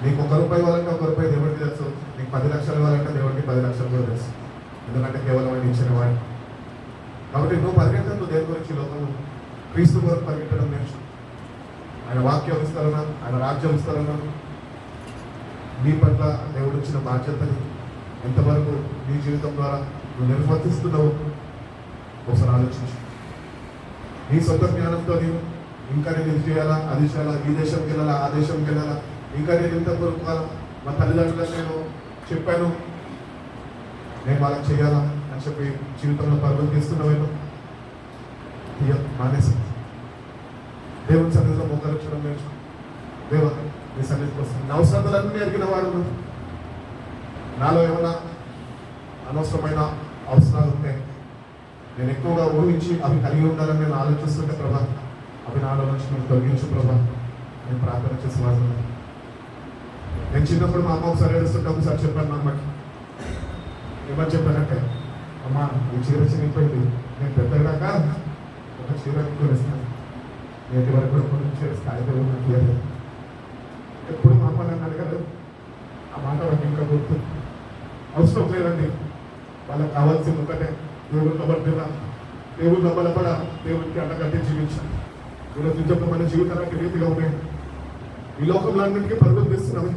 నీకు ₹1 ఇవ్వాలంటే ₹1 దేవుడికి తెలుసు, నీకు 10 లక్షలు ఇవ్వాలంటే దేవుడికి 10 లక్షలు కూడా తెలుసు, ఎందుకంటే కేవలం ఆయన ఇచ్చిన వాడు. కాబట్టి నువ్వు పరిగెత్తడం, నువ్వు దేని గురించి లోకము క్రీస్తు కొరకు పరిగెత్తడం నేర్చు. ఆయన వాక్య విస్తరణ, ఆయన రాజ్య విస్తరణ, నీ పట్ల దేవుడు ఇచ్చిన బాధ్యతని ఎంతవరకు నీ జీవితం ద్వారా నువ్వు నిర్వర్తిస్తున్నావు ఒకసారి ఆలోచించు. నీ సొంత జ్ఞానంతో ఇంకా నేను ఇది చేయాలా, అది చేయాలా, ఈ దేశంకి వెళ్ళాలా, ఆ దేశంకి వెళ్ళాలా, ఇంకా నేను ఇంత కోరుకోవాలా, మా తల్లిదండ్రులకు నేను చెప్పాను నేను వాళ్ళకి చేయాలా అని చెప్పి జీవితంలో పరుగులు తీస్తున్నావేమో మానేసి దేవుని సన్నిధిలో మోకరించడం నేర్చు. దేవా నీ సన్నిధికి వస్తాను, నా అవసరాలన్నీ ఎరిగిన వాడు, నాలో ఏమైనా అనవసరమైన అవసరాలు ఉంటే నేను ఎక్కువగా ఊహించి అవి కలిగి ఉండాలని నేను ఆలోచిస్తుంటే ప్రభా అవి నాలో నుంచి నేను తొలగించు ప్రభా నేను ప్రార్థన చేసి వాళ్ళు. నేను చిన్నప్పుడు మా అమ్మ ఒకసారి ఏడుస్తుంటే ఒకసారి చెప్పాను అన్నమాట. ఏమని చెప్పానంటే, అమ్మ ఈ చీర చినిగిపోయింది, నేను పెద్దగాక ఒక చీర కొనిస్తాను, నేటి వరకు కూడా కొన్ని స్థాయిలో నాకు లేదు. ఎప్పుడు మా అమ్మ నన్ను అడగదు, ఆ మాట వాళ్ళకి ఇంకా గుర్తు. అవసరం లేదండి, వాళ్ళకి కావాల్సింది ఒకటే, దేవుడు బట్టిన దేవుడు బలపడ దేవుడికి అండగట్టి జీవించాలి. ఈరోజు నిజంగా మన జీవితానికి రీతిగా ఉన్నాయి. ఈ లోకంలో అన్నింటికీ పరుగులు తీస్తున్నామే,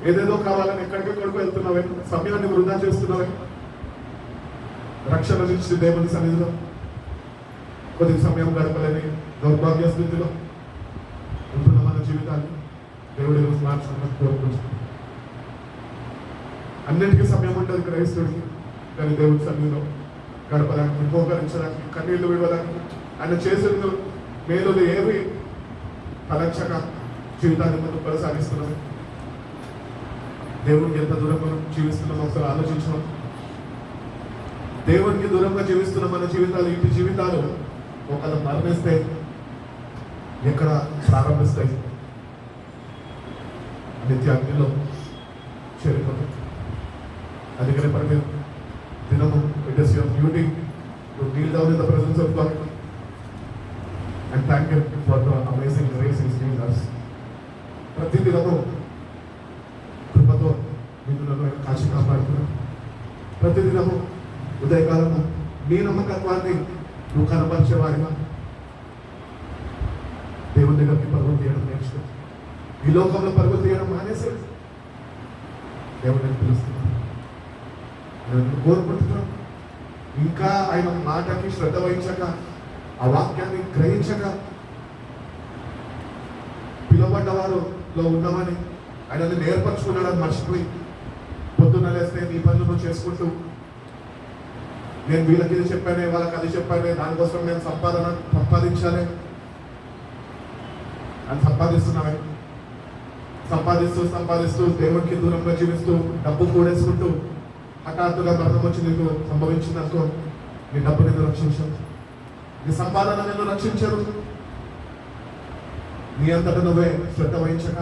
ఏదేదో కావాలని ఎక్కడికెక్కడికి వెళ్తున్నావే, సమయాన్ని వృధా చేస్తున్నావే. రక్షణ నుంచి దేవుని సన్నిధిలో కొద్ది సమయం గడపలేని దౌర్భాగ్య స్థితిలో ఉంటున్న మన జీవితాన్ని దేవుడి రోజు మార్చుకున్నట్టు కోరుకుంటున్నాం. అన్నింటికీ సమయం ఉంటుంది క్రైస్తవుడికి, కానీ దేవుడి సన్నిధిలో గడపడానికి, మోకరించడానికి, కన్నీళ్లు విడవడానికి, ఆయన చేసిన మేలులు ఏవి తలచక జీవితాన్ని ముందు కొనసాగిస్తున్నాం. దేవుడికి ఎంత దూరంగా జీవిస్తున్నాం ఒకసారి ఆలోచించాం. దేవుడికి దూరంగా జీవిస్తున్న మన జీవితాలు, ఇంటి జీవితాలు ఒకళ్ళు మరణిస్తే ఎక్కడ ప్రారంభిస్తాయి? నిత్య అగ్నిలో చేరిపోతాం. అందుకనే ప్రతి దినము it is your duty to kneel down in the presence of God and thank Him for the amazing grace He is giving us. ప్రతి దినము కృపతో నిన్ను కాచి కాపాడుతున్నాం. ప్రతి దినము ఉదయకాలము నీ నమ్మకత్వాన్ని నువ్వు కనపరిచేవాడిగా దేవుని దగ్గరికి పరుగులు తీయడం నేర్చుకో. ఈ లోకంలో పరుగులు తీయడం మానేసి దేవుని దగ్గర పిలుస్తున్నాను, కోరుకుంటున్నాం. ఇంకా ఆయన మాటకి శ్రద్ధ వహించక, ఆ వాక్యాన్ని గ్రహించక, పిలువబడ్డవారులో ఉన్నామని ఆయనని నేర్పరచుకున్నాడని మర్చిపోయి పొద్దున్న లేస్తే నీ పనులు నువ్వు చేసుకుంటూ, నేను వీళ్ళకి ఇది చెప్పానే, వాళ్ళకి అది చెప్పానే, దానికోసం నేను సంపాదించాలి అని సంపాదిస్తున్నావే. సంపాదిస్తూ దేవుడికి దూరంగా జీవిస్తూ డబ్బు కూడేసుకుంటూ హఠాత్తుగా మరణం వచ్చి నీకు సంభవించిందనుకో, నీ డబ్బు నిన్ను రక్షించదు, నీ సంపాదన నిన్ను రక్షించదు. నీ అంతటా నువ్వే శ్రద్ధ వహించక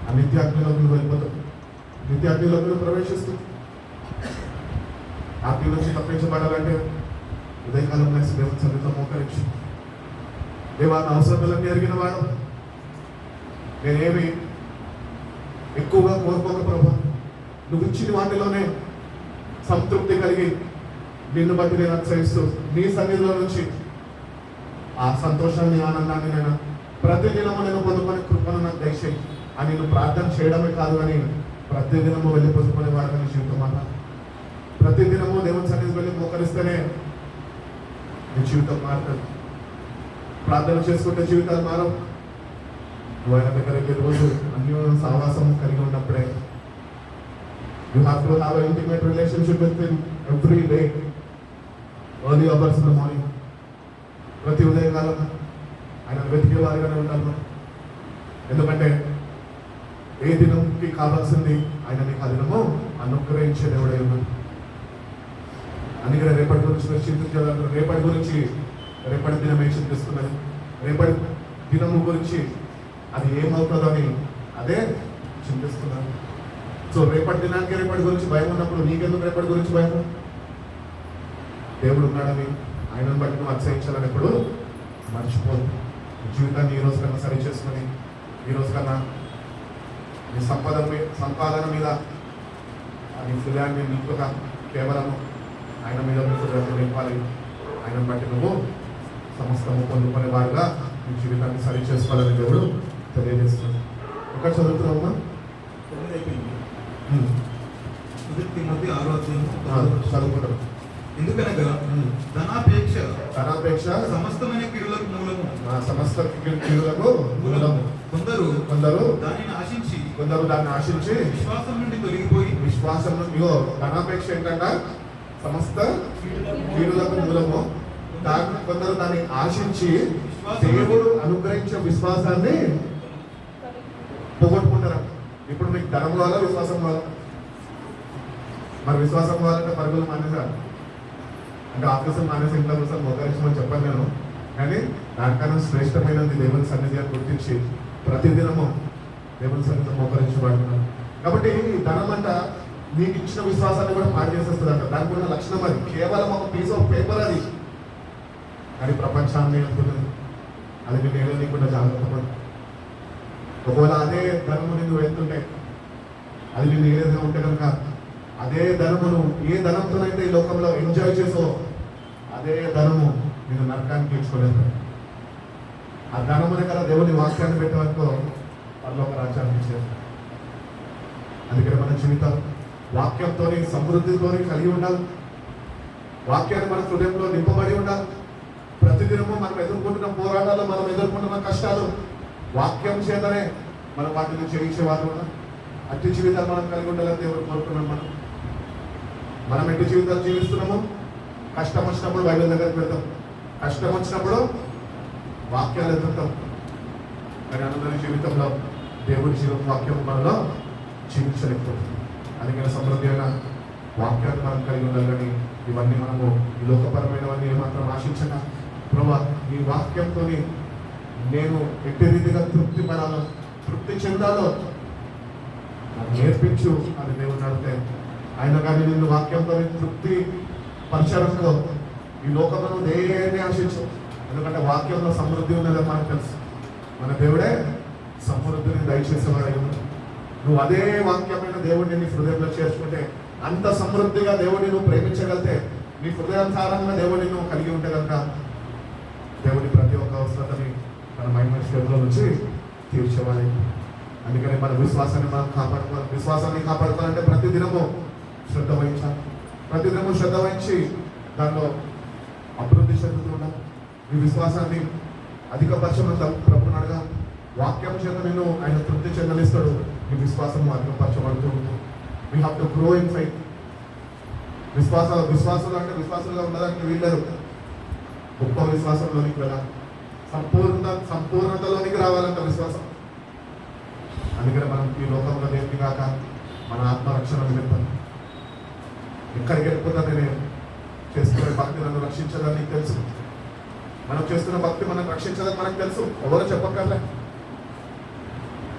ఆ నిత్యాగ్నిలోకి నువ్వు వెళ్ళిపోతావు. నిత్యాగ్నిలోకి నువ్వు ప్రవేశిస్తూ ఆగ్ని నుంచి తప్పించబడాలంటే ఉదయకాలం వేసి దేవుని సన్నిధిలో మోకరించి, దేవా నా అవసరతలన్నీ ఎరిగిన వాడు, నేనేమి ఎక్కువగా కోరుకోక ప్రభా, నువ్వు ఇచ్చిన వాటిలోనే సంతృప్తి కలిగి నిన్ను బట్టి నేను అనుసరిస్తూ నీ సన్నిధిలో నుంచి ఆ సంతోషాన్ని, ఆనందాన్ని నేను ప్రతిదినము నేను పొందుకొని కృపను నాకు దయచేయి అని నేను ప్రార్థన చేయడమే కాదు అని ప్రతిదినము వెళ్ళి పొందుకునే వాడని జీవితం అన్న. ప్రతిదినము దేవుని సన్నిధికి వెళ్ళి మోకరిస్తేనే నీ జీవితం మారుతుంది. ప్రార్థన చేసుకుంటే జీవితాలు మారవు. నువ్వు ఆయన దగ్గరికి రోజు అన్య సహవాసం కలిగి ఉన్నప్పుడే you have to have an intimate relationship with Him every day, early hours in the morning. ప్రతి ఉదయకాలం ఆయన వెతికే వారిగానే ఉంటాను. ఎందుకంటే ఏ దినంకి కావాల్సింది ఆయన నీకు ఆ దినము అనుగ్రహించే దేవుడై ఉన్నాడు. అందుకనే రేపటి గురించి మీరు చింతించాలి. రేపటి దినం ఏం చింతిస్తున్నది, రేపటి దినము గురించి అది ఏమవుతుందో అని అదే చింతిస్తున్నాను. సో రేపటి దినానికి రేపటి గురించి భయం ఉన్నప్పుడు నీకెందుకు రేపటి గురించి భయం? దేవుడు ఉన్నాడని ఆయనను బట్టి నువ్వు అతిశయించాలని ఎప్పుడు మర్చిపోదు. జీవితాన్ని ఈ రోజు కన్నా సరి చేసుకొని, ఈ రోజు కన్నా నీ సంపాదన మీద నీ హృదయాన్ని నింపుగా కేవలం ఆయన మీద మీ హృదయాన్ని నింపాలి. ఆయనను బట్టి నువ్వు సమస్తము పొందుకునే వారుగా నీ జీవితాన్ని సరి చేసుకోవాలని దేవుడు తెలియజేస్తున్నాడు. ఎక్కడ చదువుతున్నామా? చదువుకుంటాం. ఎందుకనగా ధనాపేక్ష సమస్తమైన కీడులకు మూలము. సమస్త కీడులకు మూలము. కొందరు దానిని ఆశించి విశ్వాసం నుండి తొలగిపోయి, విశ్వాసం నుండి ధనాపేక్ష ఏంటంట సమస్త కీడులకు మూలము. కొందరు దాన్ని ఆశించి దేవుడు అనుగ్రహించే విశ్వాసాన్ని పోగొట్టుకుంటారు. ఇప్పుడు మీకు ధనం కావాలా, విశ్వాసం కావాలా? మరి విశ్వాసం కావాలంటే పరుగులు మానేసారు అంటే ఆఫీసులు మానేసి ఇంట్లో కోసం మోకరించమని చెప్పాను నేను. కానీ దానికన్నా శ్రేష్టమైనది దేవుని సన్నిధి అని గుర్తించి ప్రతిదినము దేవుని సన్నిధిలో మోకరించబడుతున్నాను. కాబట్టి ఈ ధనం అంట నీకు ఇచ్చిన విశ్వాసాన్ని కూడా పాడు చేసేస్తుంది అంట. దానికి ఉన్న లక్షణం అది కేవలం ఒక పీస్ ఆఫ్ పేపర్ అది. కానీ ప్రపంచాన్ని వెళ్తున్నది. అది నేను నీకుండా జాగ్రత్త పడు. ఒకవేళ అదే ధనము నువ్వు వెళ్తుంటే, అది నేను ఏదైనా ఉంటే కనుక అదే ధనమును ఏ ధనంతోనైతే ఈ లోకంలో ఎంజాయ్ చేసో అదే ధనము నేను నరకానికి తీర్చుకోలేదు. ఆ ధనము దగ్గర దేవుని వాక్యాన్ని పెట్టేవరకు వాళ్ళు ఒక రాజ్యాన్ని ఇచ్చారు. అందుకని మన జీవితం వాక్యంతో సమృద్ధితో కలిగి ఉండాలి. వాక్యాన్ని మన హృదయంలో నింపబడి ఉండాలి. ప్రతిదినము మనం ఎదుర్కొంటున్న పోరాటాలు, మనం ఎదుర్కొంటున్న కష్టాలు వాక్యం చేతనే మనం వాటిని జయించేవారు. అట్టి జీవితాలు మనం కలిగి ఉండాలని దేవుడు కోరుకున్నాం. మనం ఎట్టి జీవితాలు జీవిస్తున్నాము. కష్టం వచ్చినప్పుడు బైబిల్ దగ్గరికి వెళ్తాం, కష్టం వచ్చినప్పుడు వాక్యాలు ఎదుగుతాం. కానీ అందరి జీవితంలో దేవుడి వాక్యం మనలో జీవించలేకపోతుంది. అందుకని సమృద్ధి అయిన వాక్యాన్ని మనం కలిగి ఉండాలి. కానీ ఇవన్నీ మనము ఈ లోకపరమైనవన్నీ ఏమాత్రం ఆశించక, ప్రభా ఈ వాక్యంతో నేను ఎట్టి రీతిగా తృప్తి చెందాలో నాకు నేర్పించు అని దేవుడిని అడిగితే ఆయన కానీ నిన్ను వాక్యంతో తృప్తి పరిచయంలో ఈ లోకంలో నువ్వు దేన్ని ఆశించు. ఎందుకంటే వాక్యంలో సమృద్ధి ఉన్నదని మనకు తెలుసు. మన దేవుడే సమృద్ధిని దయచేసేవాడు. నువ్వు అదే వాక్యమైన దేవుడిని నీ హృదయంలో చేర్చుకుంటే, అంత సమృద్ధిగా దేవుడిని నువ్వు ప్రేమించగలితే, నీ హృదయానుసారంగా దేవుడిని నువ్వు కలిగి ఉంటే కనుక దేవుడి ప్రతి ఒక్క అవసరతని మన మహిమ క్షేత్రంలో నుంచి తీర్చేవాడి. అందుకని మన విశ్వాసాన్ని మనం కాపాడుకోవాలి. విశ్వాసాన్ని కాపాడుకోవాలంటే ప్రతిదినము శ్రద్ధ వహించాలి. ప్రతిదినము శ్రద్ధ వహించి దానిలో అభివృద్ధి చెందుతూ ఉండాలి. ఈ విశ్వాసాన్ని అధికపరచమని ప్రభుని అడగా. వాక్యం చేత నేను ఆయన తృప్తి చెందనిస్తాడు. ఈ విశ్వాసం అధికపరచబడుతూ ఉంటుంది. We have to grow in faith. విశ్వాసాలు అంటే విశ్వాసులుగా ఉండడానికి వీళ్ళరు. గొప్ప విశ్వాసంలోనికి వెళ్ళాలి. సంపూర్ణతలోనికి రావాలంట విశ్వాసం. అందుకని మనం ఈ లోకంలో దేనికి కాక మన ఆత్మరక్షణ నిమిత్తం ఎక్కడికి వెళ్ళిపోతా నేను చేస్తున్న భక్తి నన్ను రక్షించదని నీకు తెలుసు. మనం చేస్తున్న భక్తి మనం రక్షించదని మనకు తెలుసు. ఎవరో చెప్పక్కర్లే.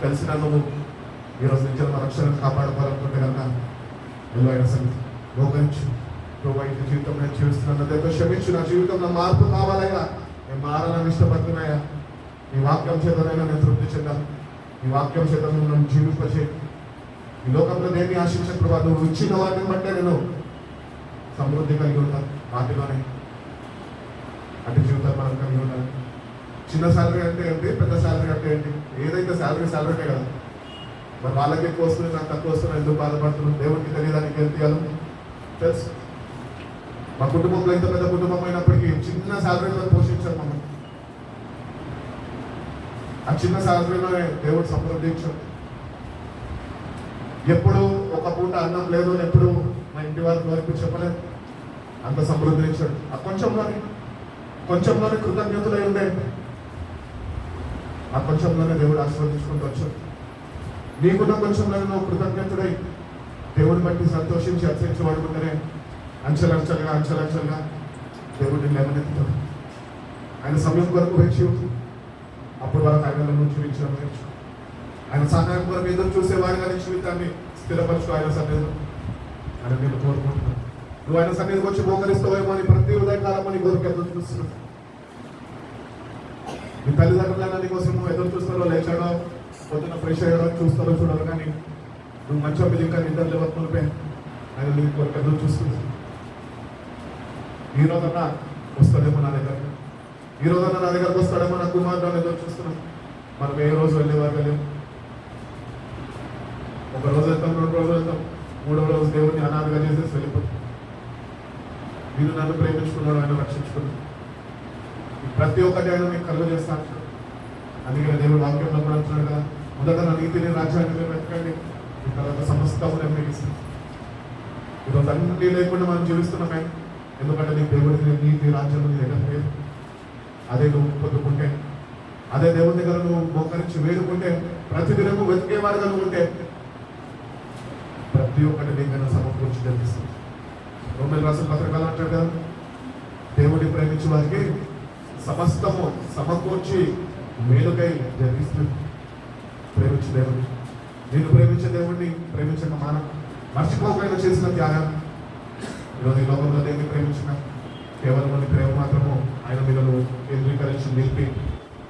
తెలిసిన నువ్వు ఈరోజు నుంచి మన రక్షణను కాపాడుకోవాలనుకుంటే కనుక ఎల్లో అయిన సంగతి లోకరించు. ప్రభు ఇంటి జీవితం నేను జీవిస్తున్నదేదో క్షమించు. నా జీవితంలో మార్పు కావాలయ్యా. నేను మారాలని ఇష్టపడుతున్నాయా. ఈ వాక్యం చేతనైనా నేను తృప్తి చెందాను. ఈ వాక్యం చేత నువ్వు నన్ను జీవింపచేయి. ఈ లోకంలో దేన్ని ఆశించే ప్రభావ నువ్వు ఇచ్చిన వాటిని బట్టే నేను సమృద్ధి కలిగి ఉంటాను. వాటిలోనే అటు జీవితాలు మనం కలిగి ఉండాలి. చిన్న శాలరీ అంటే ఏంటి, పెద్ద శాలరీ అంటే ఏంటి? ఏదైతే శాలరీనే కదా. మరి వాళ్ళకి ఎక్కువ వస్తుంది, నాకు తక్కువ వస్తుంది, ఎందుకు బాధపడుతున్నాను? దేవుడికి తెలియడానికి ఏం తీయాలి తెలుసు. మా కుటుంబంలో ఇంత పెద్ద కుటుంబం అయినప్పటికీ చిన్న శాలరీలో పోషించారు మమ్మల్ని. ఆ చిన్న శాలరీలోనే దేవుడు సమృద్ధి ఇచ్చాడు. ఎప్పుడు ఒక పూట అన్నం లేదు, ఎప్పుడు మా ఇంటి వారి వరకు చెప్పలేదు. అంత సమృద్ధి ఇచ్చాడు. ఆ కొంచెంలోనే కృతజ్ఞతలై ఉండే. ఆ కొంచెంలోనే దేవుడు ఆశీర్వదించుకుంటూ వచ్చాడు. నీకున్న కొంచెంలోనే నువ్వు కృతజ్ఞతుడై దేవుడిని బట్టి సంతోషించి అర్చించి వాడుకుంటేనే అంచెలంచెలుగా దేవుడిని లేవనెత్తుతాడు. ఆయన సమయం కొరకు వేచి అప్పుడు వరకు ఆయన నుంచి చూపించడం. ఆయన సహాయం కొరకు ఎదురు చూసేవాడిగా నీ జీవితాన్ని స్థిరపరచు. ఆయన సన్నిధిలో ఆయన నేను కోరుకుంటున్నాను. నువ్వు ఆయన సన్నిధికి వచ్చి మోకరిస్తావేమో అని ప్రతి ఉదయకాలం నీ కొరకు ఎదురు చూస్తున్నావు. నీ తల్లిదండ్రులైనా నీ కోసం నువ్వు ఎదురు చూస్తారో, లేచాడో, పొద్దున్న ఫ్రెష్ అయ్యాడో చూస్తారో చూడరు. కానీ నువ్వు మంచం మీద ఇంకా నిద్ర లేవనుకుంటే ఆయన నీ కొరకు ఎదురు చూస్తుంది. ఈ రోజన్నా వస్తాడేమో నా దగ్గర, ఈ రోజన్నా నా దగ్గరకు వస్తాడేమో నా కుమారుడు ఎదురు చూస్తున్నాం. మనం ఏ రోజు వెళ్ళేవారు లేవు. ఒక రోజు వెళ్తాం, 2 రోజులు వెళ్తాం, 3వ రోజు దేవుడిని అనాథగా చేసేసి వెళ్ళిపోతాం. మీరు నన్ను ప్రేమించుకున్నాడు, ఆయన రక్షించుకున్నాడు. ప్రతి ఒక్కటి ఆయన మీకు కలుగ చేస్తాను. అందుకని దేవుడు వాక్యంలో కూడా అంటున్నాడు కదా, మొదట నా నీతిని రాజ్యాన్ని మీరు వెతకండి, ఈ తర్వాత సమస్తము నేను మీకు ఇస్తాను. ఈరోజు అన్ని లేకుండా మనం జీవిస్తున్నామే. ఎందుకంటే నీకు దేవుడి నీతి రాజ్యం నీ దగ్గర లేదు. అదే నువ్వు పొందుకుంటే, అదే దేవుడి దగ్గర నువ్వు మోకరించి వేడుకుంటే, ప్రతిదినము వెతికేవాడుగా నువ్వు ఉంటే ప్రతి ఒక్కటి నీకైనా సమకూర్చి జరిగిస్తుంది. రోమిల రాసిన పత్రికలు అంటాడు కదా, దేవుడిని ప్రేమించే వారికి సమస్తము సమకూర్చి మేలుకై జరిగిస్తుంది. ప్రేమించే దేవుడు, నేను ప్రేమించే దేవుడిని ప్రేమించక మర్చిపోకుండా చేసిన త్యాగం. ఈరోజు ఈ లోకంలో దేన్ని ప్రేమించిన కేవలం నీ ప్రేమ మాత్రము ఆయన మీద కేంద్రీకరించి నిలిపి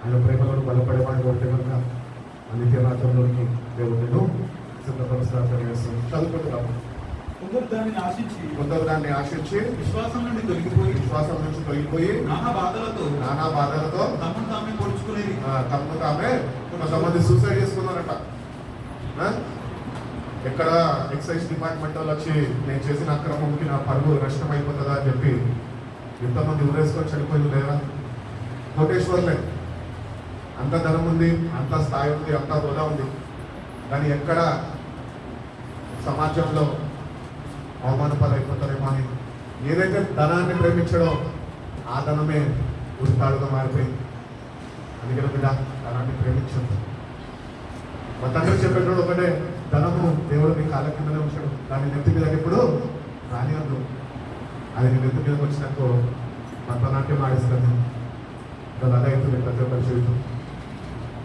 ఆయన ప్రేమలను బలపడేవాడు ఉంటే కనుక నిత్య రాజ్యంలోకి దేవుడిని సిద్ధపరుస్తాను. చదువుకుంటున్నాము. కొందరు దాన్ని ఆశించి విశ్వాసం నుంచి తొలగిపోయి నానా బాధలతో తమను తామే పొడుచుకునేది. తమను తామే కొంతమంది సూసైడ్ చేసుకున్నారట. ఎక్కడ ఎక్సైజ్ డిపార్ట్మెంట్ వాళ్ళు వచ్చి నేను చేసిన అక్రమంకి నా పరుగు నష్టం అయిపోతుందా అని చెప్పి ఎంతమంది ఊరేసుకొని చనిపోయింది లేదా? కోటేశ్వర్లే. అంత ధనం ఉంది, అంత స్థాయి ఉంది, అంత హోదా ఉంది, కానీ ఎక్కడ సమాజంలో అవమానపాలైపోతారేమో అని ఏదైతే ధనాన్ని ప్రేమించడో ఆ ధనమే ఉరితాడుగా మారిపోయింది. అందుకని బిడ్డ ధనాన్ని ప్రేమించదు. మా తండ్రి చెప్పేటోడు ఒకటే, ధనము దేవుడు నీ కాళ్ళ కిందనే ఉంచాడు, దాన్ని నెత్తి మీద ఎప్పుడు రానివద్దు. అది నీ నెత్తి మీదకి వచ్చినట్టు భరతనాట్యం ఆడిస్తుంది. దాని అదైతుంది ప్రతి ఒక్కరి జీవితం.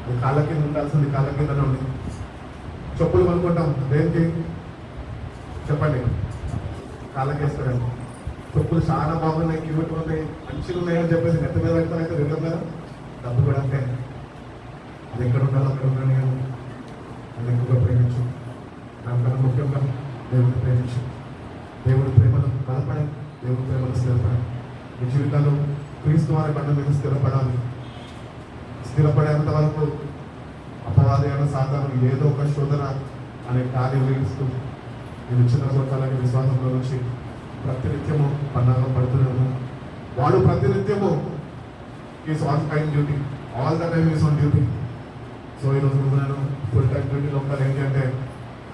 అది కాళ్ళ కింద ఉండాల్సింది కాళ్ళ కిందనే ఉంది. చెప్పులు కొనుక్కుంటాం దేనికి చెప్పండి, కాళ్ళకేసుకోవడానికి. చెప్పులు చాలా బాగున్నాయి, క్యూట్ ఉన్నాయి, మంచిగా ఉన్నాయి అని చెప్పేసి నెత్త మీద పెడతాను అయితే వెళ్ళం కదా. డబ్బు కూడా అంతే, అది ఎక్కడ ఉండాలో అక్కడ ఉండాలి కానీ అది ఎక్కువగా ప్రేమించు. దానికన్నా ముఖ్యంగా దేవుడిని ప్రేమించు. దేవుడి ప్రేమను బలపడాలి, దేవుడి ప్రేమను స్థిరపడాలి. మీ జీవితాలు క్రీస్తు వారి బండ మీద స్థిరపడాలి. స్థిరపడేంత వరకు అపవాది అయిన సాతాను ఏదో ఒక శోధన అనే కార్యం వేయిస్తూ నేను చిన్న కొట్టాలని విశ్వాసంలో నుంచి ప్రతినిత్యము పన్నాగం పడుతున్నాము. వాడు ప్రతినిత్యము is on time duty, all the time is on duty. So ఈరోజు నేను ఫుల్ టైం డ్యూటీలో ఉంటాను. ఏంటి అంటే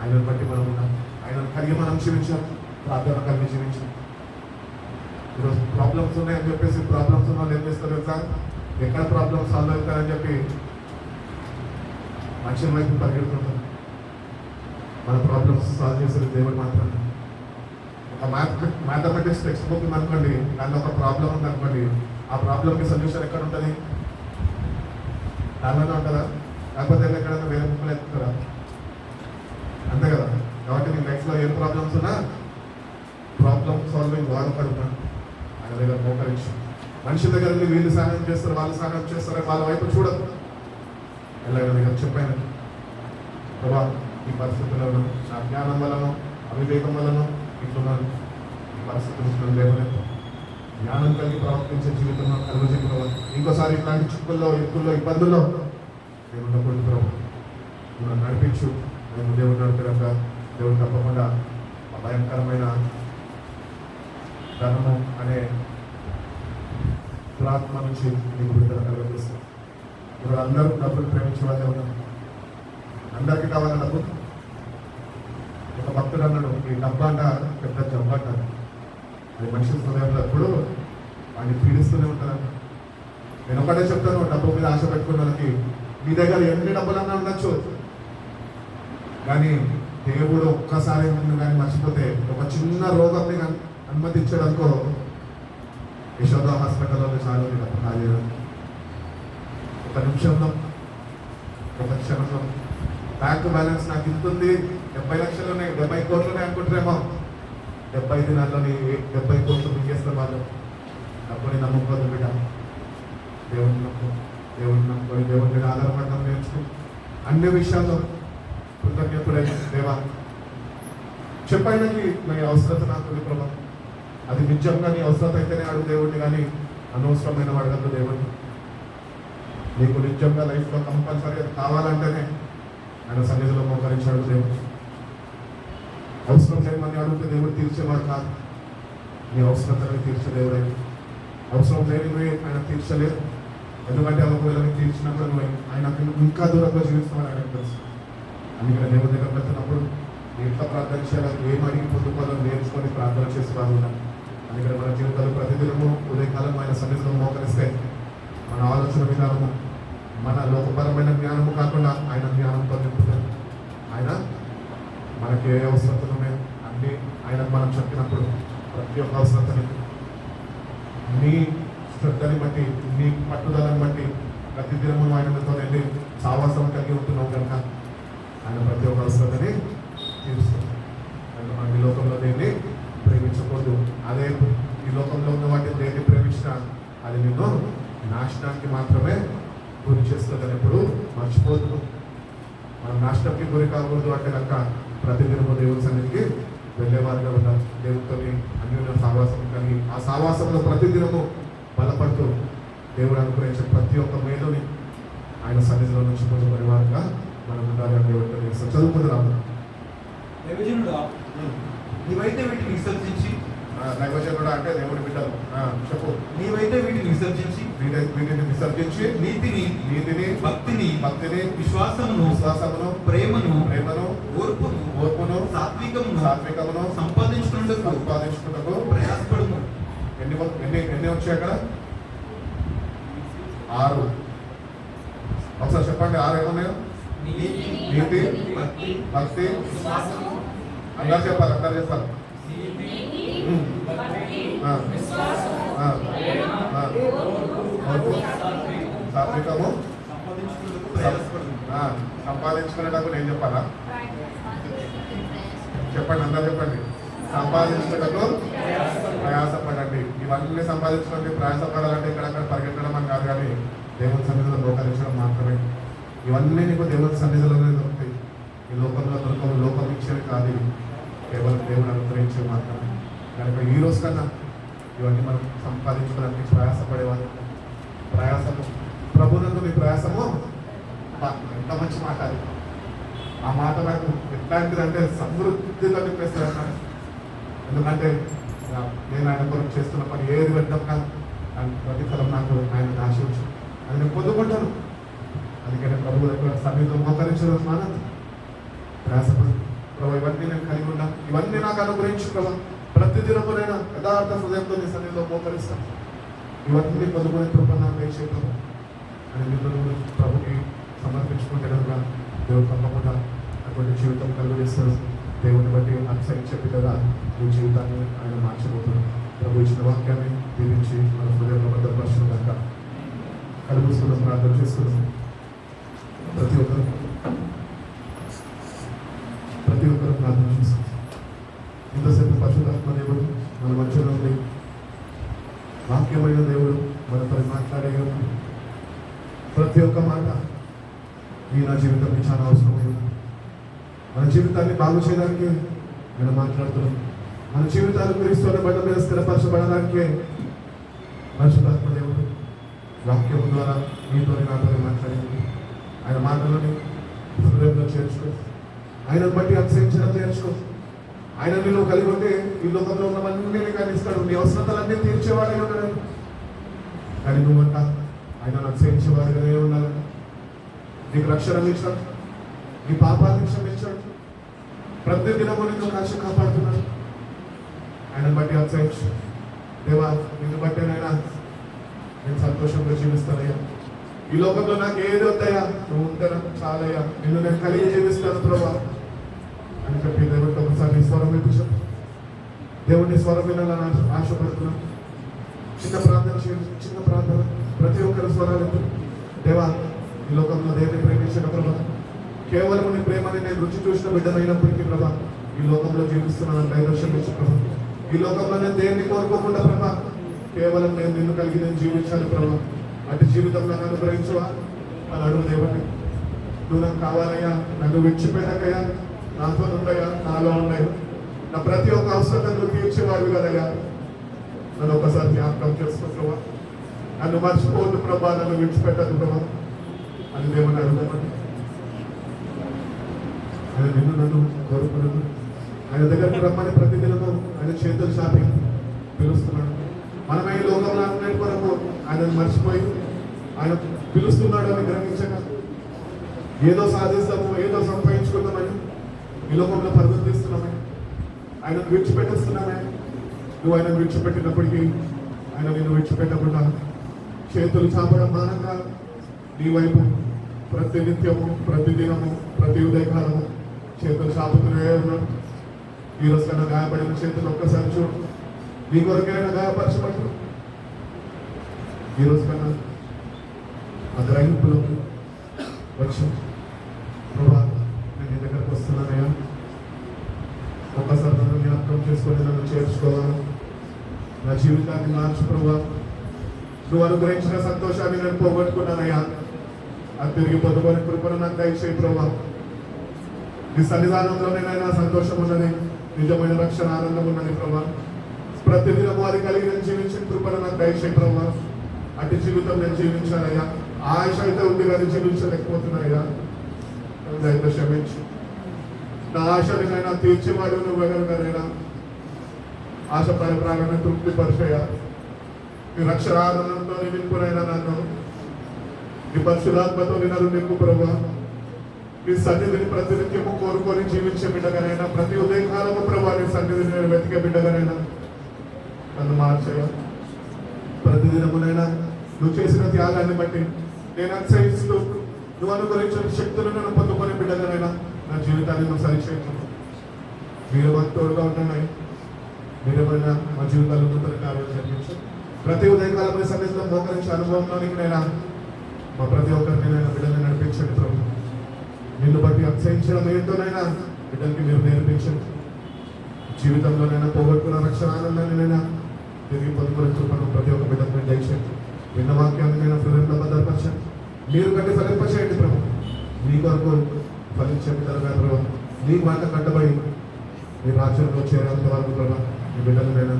ఆయనను బట్టి మనం ఉన్నాం, ఆయనను కలిగి మనం జీవించాం, ప్రార్థన కలిగి జీవించాం. ఈరోజు ప్రాబ్లమ్స్ ఉన్నాయని చెప్పేసి ప్రాబ్లమ్స్ ఉన్న వాళ్ళు ఏం చేస్తారు తెలుసా, ఎక్కడ ప్రాబ్లమ్స్ సాల్వ్ అవుతారని చెప్పి మనుషుల వైపు పరిగెడుతుంటారు. మన ప్రాబ్లమ్స్ సాల్వ్ చేసేది దేవుడు మాత్రమే. ఒక మ్యాథమెటిక్స్ టెక్స్ట్ బుక్ ఉందనుకోండి, దానిలో ఒక ప్రాబ్లం ఉందనుకోండి, ఆ ప్రాబ్లంకి సొల్యూషన్ ఎక్కడ ఉంటుంది? దానిలోనే ఉంటుందా? లేకపోతే ఎక్కడైనా వేరే బుక్లు ఎత్తుతారా? అంతే కదా. కాబట్టి నీ లైఫ్లో ఏం ప్రాబ్లమ్స్ ఉన్నా ప్రాబ్లమ్ సాల్వింగ్ వాడపడుతున్నాను ఆయన దగ్గర మోకరించి. మనిషి దగ్గర వీళ్ళు సహాయం చేస్తారు, వాళ్ళు సహాయం చేస్తారు, వాళ్ళ వైపు చూడదు. ఎలాగ దగ్గర చెప్పాను, ప్రభా ఈ పరిస్థితులను నా జ్ఞానం వలన అవివేకం వలన ఇంటున్నాను, ఈ పరిస్థితులు లేవలేదు, జ్ఞానం కలిగి ప్రవర్తించే జీవితంలో కలుగజేయ ప్రభావ. ఇంకోసారి ఇట్లాంటి చిక్కుల్లో ఎక్కుల్లో ఇబ్బందుల్లో నేను ఉండకూడదు ప్రభు, నువ్వు నడిపించు. నేను దేవుడు నడిపాక దేవుడు తప్పకుండా ఆ భయంకరమైన ధనము అనే దురాత్మ నుంచి నీకు విడుదల కలుగజేస్తాను. ఇప్పుడు అందరూ డబ్బులు ప్రేమించే వాళ్ళే ఉన్నారు, అందరికీ కావాలి డబ్బు. ఒక భక్తుడు అన్నాడు, ఈ డబ్బు అంట పెద్ద జబ్బు అంటారు, అది మనిషి హృదయంలో ఎప్పుడు వాడిని పీడిస్తూనే ఉంటారంట. నేను ఒకటే చెప్తాను, డబ్బు మీద ఆశ పెట్టుకున్న వాళ్ళకి మీ దగ్గర ఎన్ని డబ్బులన్నా ఉండొచ్చు, కానీ దేవుడు ఒక్కసారి కానీ మర్చిపోతే ఒక చిన్న రోగాన్ని అనుమతించడానికో యశోద హాస్పిటల్లో చాలు డబ్బు కాలేదు. ఒక నిమిషంలో, ఒక క్షణంలో బ్యాంక్ బ్యాలెన్స్ నాకు ఇంత ఉంది, 70 లక్షలు ఉన్నాయి, 70 కోట్లు ఉన్నాయి అనుకుంటారేమో. 70 దినాల్లోని 70 కోట్లు మింగేస్తారు వాళ్ళు. డబ్బుని నమ్ముకోదు బిడ్డ, దేవుడిని నమ్ము. దేవుడిని నమ్ముకొని దేవుడి మీద ఆధారపడడం నేర్చుకో. అన్ని విషయాల్లో కృతజ్ఞతుడై దేవా చెప్పాయనకి నీ అవసరత నాకు ప్రభావం, అది నిజంగా నీ అవసరత అయితేనే అడుగు దేవుడిని, కానీ అనవసరమైన అడగద్దు దేవుడిని. నీకు నిజంగా లైఫ్లో కంపల్సరీ అది కావాలంటేనే ఆయన సన్నిధిలో మోకరించాడు దేవుడు. అవసరం లేని మంది అడిగితే దేవుడు తీర్చేవాడు కాదు, నీ అవసరతని తీర్చే దేవుడే. అవసరం లేనివి ఆయన తీర్చలేదు, ఎందుకంటే ఒకవేళ తీర్చినప్పుడు నువ్వు ఆయన ఇంకా దూరంగా జీవిస్తామని ఆయనకు తెలుసు. అందుకని దేవుడి దగ్గర వెళ్తున్నప్పుడు ఎట్లా ప్రార్థన చేయాలో, ఏం అడిగి పొందుకోవాలో నేర్చుకొని ప్రార్థన చేసి బాగున్నాను. అందుకని మన జీవితాలు ప్రతిదినము ఉదయకాలం ఆయన సన్నిధిలో మోకరిస్తే మన ఆలోచన విధానము మన లోకపరమైన జ్ఞానము కాకుండా ఆయన జ్ఞానంతో నింపుతారు. ఆయన మనకి ఏ అవసరతలు ఉన్నాయో అన్నీ ఆయనకు మనం చెప్పినప్పుడు ప్రతి ఒక్క అవసరతని నీ శ్రద్ధని బట్టి, నీ పట్టుదలని బట్టి ప్రతిదినము ఆయనతో వెళ్ళి సావాసం కలిగి ఉంటున్నావు కనుక ఆయన ప్రతి ఒక్క అవసరతని తీరుస్తుంది. కనుక మనం ఈ లోకంలో దేన్ని ప్రేమించకూడదు. అదే ఈ లోకంలో ఉన్న వాటిని దేన్ని ప్రేమించినా అది నిన్ను నాశనానికి మాత్రమే గురి చేస్తుందని ఎప్పుడు మర్చిపోతున్నాం. మనం నాశనంకి గురి కాకూడదు అంటే కనుక ప్రతిదినము దేవుని సన్నిధికి వెళ్ళేవారుగా ఉండాలి. దేవుడితో అన్యోన్య సావాసం కలిగి ఆ సావాసంలో ప్రతిదినము బలపడుతూ దేవుడు అనుగ్రహించే ప్రతి ఒక్క మేలుని ఆయన సన్నిధిలో నుంచి పొందుకునే వారుగా మనం ఉండాలి అని దేవుడితో చేస్తాం. చదువుకుంటున్నాము. నీవైతే వీటిని విసర్జించి, దైవజనుడు అంటే దేవుడి బిడ్డలు చెప్పు, నీవైతే వీటిని విసర్జించి వీటిని విసర్జించి నీతిని భక్తిని విశ్వాసమును ప్రేమను ఓర్పును సాత్వికమును సంపాదించుటకు ప్రయాసపడుము. ఎన్ని వచ్చాయి అక్కడ? 6. ఒకసారి చెప్పండి, 6 ఏమన్నాయో? నీతి భక్తి అందరు చెప్పాలి. సాత్వికము సంపాదించుకునేటప్పుడు నేను చెప్పాలా? చెప్పండి, అందరూ చెప్పండి. సంపాదించుటకు ప్రయాసపడండి. ఇవన్నీ సంపాదించుకోండి. ప్రయాసపడాలంటే ఇక్కడక్కడ పరిగెత్తడం అని కాదు, కానీ దేవుని సన్నిధిలో మోకరించడం మాత్రమే. ఇవన్నీ నీకు దేవుని సన్నిధిలోనే దొరుకుతాయి. ఈ లోకంలో దొరకవు, లోకం ఇచ్చేవి కాదు, ఇవి కేవలం దేవుని అనుగ్రహించేవి మాత్రమే. కనుక ఈ రోజు కన్నా ఇవన్నీ మనం సంపాదించుకోవడానికి ప్రయాసపడేవాళ్ళు. ప్రయాసము ప్రభునందు నీ ప్రయాసము ఎంత మంచి మాట అది. ఆ మాట నాకు ఎట్లాంటిదంటే సమృద్ధిగా నింపేస్తాను. ఎందుకంటే నేను ఆయన కొరకు చేస్తున్న పని ఏది పెట్టినా ప్రతిఫలం నాకు ఆయన ఆశించు అది నేను పొందుకుంటాను. అందుకని ప్రభు దగ్గర సన్నిధిలో మోకరించడం ఆనందం. ప్రయాసపడు ప్రభు, ఇవన్నీ నేను కలిగి ఉన్నా, ఇవన్నీ నాకు అనుగ్రహించు ప్రభు. ప్రతిదినమునైనా యథార్థ హృదయంతో నీ సన్నిధిలో మోకరిస్తాను. ఇవన్నీ పొందుకునే కృప నాకు దయచేయి ప్రభు అని నిన్ను ప్రభుకి సమర్పించుకుంటే కనుక దేవుడు తప్పకుండా అటువంటి జీవితం కలుగు చేస్తారు. దేవుని బట్టి అతిశయించే బిడ్డగా నీ జీవితాన్ని ఆయన మార్చబోతున్నాడు. ప్రభు ఇచ్చిన వాక్యాన్ని దీవించి మన హృదయంలో భద్రపరచడం కనుక కలుగుస్తున్నాం, ప్రార్థన చేస్తున్నాం. ప్రతి ఒక్కరు ప్రార్థన చేస్తున్నాం. ఇంతసేపు పరిశుద్ధాత్మ దేవుడు మన మధ్యలో ఉంది. వాక్యమైన దేవుడు మనపై మాట్లాడే ప్రతి ఒక్క మాట ఈ నా జీవితానికి చాలా అవసరమైంది. మన జీవితాన్ని బాగు చేయడానికి నేను మాట్లాడుతున్నాం. మన జీవితాలు క్రీస్తుని బండ మీద స్థిరపరచబడడానికే పరిశుద్ధాత్మ దేవుడు వాక్యం ద్వారా మీతో నాతో మాట్లాడింది. ఆయన మాటలని హృదయంలో చేర్చుకో, ఆయనను బట్టి అతిశయించడం నేర్చుకో. ఆయన నువ్వు కలిగి ఉంటే ఈ లోకంలో ఉన్నవన్నీ కానీ ఇస్తాడు. నీ అవసరతలన్నీ తీర్చేవాడే ఉన్నాడు. కానీ నువ్వంట ఆయన అతిశయించేవాడుగానే ఉండాలి. నీకు రక్షణ ఇచ్చాడు, నీ పాపాన్ని క్షమించాడు, ప్రతి దినము నిన్ను కాచి కాపాడుతున్నాడు. ఆయనను బట్టి అతిశయించు. దేవా, నిన్ను బట్టేనైనా నేను సంతోషంగా జీవిస్తానయ్యా. ఈ లోకంలో నాకు ఏది వద్దయ్యా, నువ్వు ఉంటే నాకు చాలయ్యా, నిన్ను నేను కలిగి జీవిస్తాను ప్రభా అని చెప్పి దేవుడితో ఒకసారి స్వరం వినిపించాం. దేవుడిని స్వరం వినాలని ఆశపడుతున్నాం. చిన్న ప్రార్థన ప్రతి ఒక్కరి స్వరాలు దేవా, ఈ లోకంలో దేవుని ప్రేమించిన ప్రభా, కేవలం నీ ప్రేమని నేను రుచి చూసిన బిడ్డనైనప్పటికీ ప్రభా, ఈ లోకంలో జీవిస్తున్నాను దైదర్శనం ఇచ్చి ప్రభా, ఈ లోకంలో నేను దేన్ని కోరుకోకుండా ప్రభా, కేవలం నేను నిన్ను కలిగి నేను జీవించాను ప్రభా. అటు జీవితం నన్ను అనుగ్రహించవా అని అడుగు దేవుడిని. నువ్వు నాకు కావాలయ్యా, నన్ను విడిచిపెట్టకయ్యా, నాతో ఉండయా, నాలో ఉన్నాయి, నా ప్రతి ఒక్క అవసరం తీర్చేవాడు కదయ్యా. నన్ను ఒకసారి జ్ఞాపకం చేసుకుంటావా, నన్ను మర్చిపోవద్దు ప్రభా, నన్ను విడిచిపెట్టదు ప్రభా అని దేవుని అడుగుతామని. ఆయన నిన్ను నన్ను కోరుకున్నాను. ఆయన దగ్గరకు రమ్మని ప్రతిదినము ఆయన చేతులు చాపి పిలుస్తున్నాడు. మనం ఈ లోకంలో అన్నిటి కొరకు ఆయనను మర్చిపోయి ఆయన పిలుస్తున్నాడు అని గ్రహించక ఏదో సాధిస్తాము, ఏదో సంపాదించుకుందామని ఈ లోకంలో పరివర్తిస్తున్నామని ఆయన విడిచిపెట్టేస్తున్నామే. నువ్వు ఆయన విడిచిపెట్టినప్పటికీ ఆయన నిన్ను విడిచిపెట్టకుండా చేతులు చాపడం మానంగా నీ వైపు ప్రతి నిత్యము, ప్రతి దినము, ప్రతి ఉదయకాలము చేతులు చాపుతూనే ఉన్నాడు. ఈ రోజు కన్నా గాయపడిన చేతులు ఒక్కసారి చూడు, నీ కొరకైనా గాయపరచబడు. ఈ రోజు కన్నా ఆ గ్రహింపులోకి వచ్చి ప్రభా, నేను నీ దగ్గరకు వస్తున్నానయ్యా, ఒక్కసారి నన్ను జ్ఞాపకం చేసుకొని నన్ను చేర్చుకోవాలి, నా జీవితాన్ని మార్చు ప్రభా. నువ్వు అనుగ్రహించిన సంతోషాన్ని నేను పోగొట్టుకున్నానయ్యా, అది తిరిగి పొందుకొని కృపను నాకు దయచేయి ప్రభా. నీ సన్నిధానంలోనేనైనా సంతోషం ఉన్నది, నిజమైన రక్షణ ఆనందం ఉన్నది ప్రభా. ప్రతిదినం వారి కలిగి నేను జీవించిన కృపను నాకు దయచేయి ప్రభా. అటు జీవితం నేను జీవించానయ్యా, ఆయుష అయితే ఉంది కానీ జీవించలేకపోతున్నాయ్యా, దయతో క్షమించు. నా ఆశనైనా తీర్చేవాడు నువ్వెవరినైనా, ఆశ పరిప్రాణాన్ని తృప్తిపరిచయ్యా. నీ రక్షణ ఆనందంతో నింపునైనా నన్ను నీ పరిశుధాత్మతో నిన్ను నింపు ప్రభా. నీ సన్నిధిని ప్రతినిత్యము కోరుకొని జీవించే బిడ్డగానైనా, ప్రతి ఉదయకాలము ప్రభా నీ సన్నిధిని నేను వెతికే బిడ్డగానైనా నన్ను మార్చయ్యా. ప్రతిదినమునైనా నువ్వు చేసిన త్యాగాన్ని బట్టి నేను అతిశయిస్తూ నువ్వు అనుగ్రహించిన శక్తులను నేను పొందుకొని బిడ్డగానైనా నా జీవితాన్ని నువ్వు సరిచేయను. మీరు మాకు తోడుగా ఉన్నాయి, మీరేమైనా మా జీవితాల్లో నూతన కార్యాలు జరిగించు. ప్రతి ఉదయకాలం సన్నిధిలో మోకరించే అనుభవంలోనికి నైనా మా ప్రతి ఒక్కరిని నేను బిడ్డని నడిపించండి ప్రభు. నిన్ను బట్టి అతిశయించడం ఏంటోనైనా బిడ్డలకి మీరు నేర్పించండి. జీవితంలోనైనా పోగొట్టుకున్న రక్షణ ఆనందాన్ని తిరిగి పొందుకునే కృపను ప్రతి ఒక్క బిడ్డకు మీరు దయచేయండి. విన్న వాక్యాన్ని నేను హృదయంలో భద్రపరచండి. మీరు కట్టి ఫలింపచేయండి ప్రభు. మీ కొరకు ఫలించే బిడ్డలుగా ప్రభు, నీ మాట కట్టబడి మీ రాజ్యంలో చేరేంత వరకు ప్రభు మీ బిడ్డలనైనా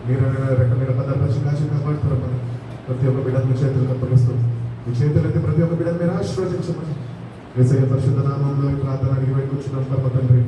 మీరైనా రెక్క మీద భద్రపరిచి కాచి కాపాడుతారు. ప్రతి ఒక్క బిడ్డలు మీ చేతులకు అప్పగిస్తూ మీ చేతులైతే ప్రతి ఒక్క బిడ్డను మీరు ఆశీర్వదించమని యేసయ్య పరిశుద్ధ నామంలో ఈ ప్రార్థన అడిగి పెట్టుకొచ్చిన తండ్రి.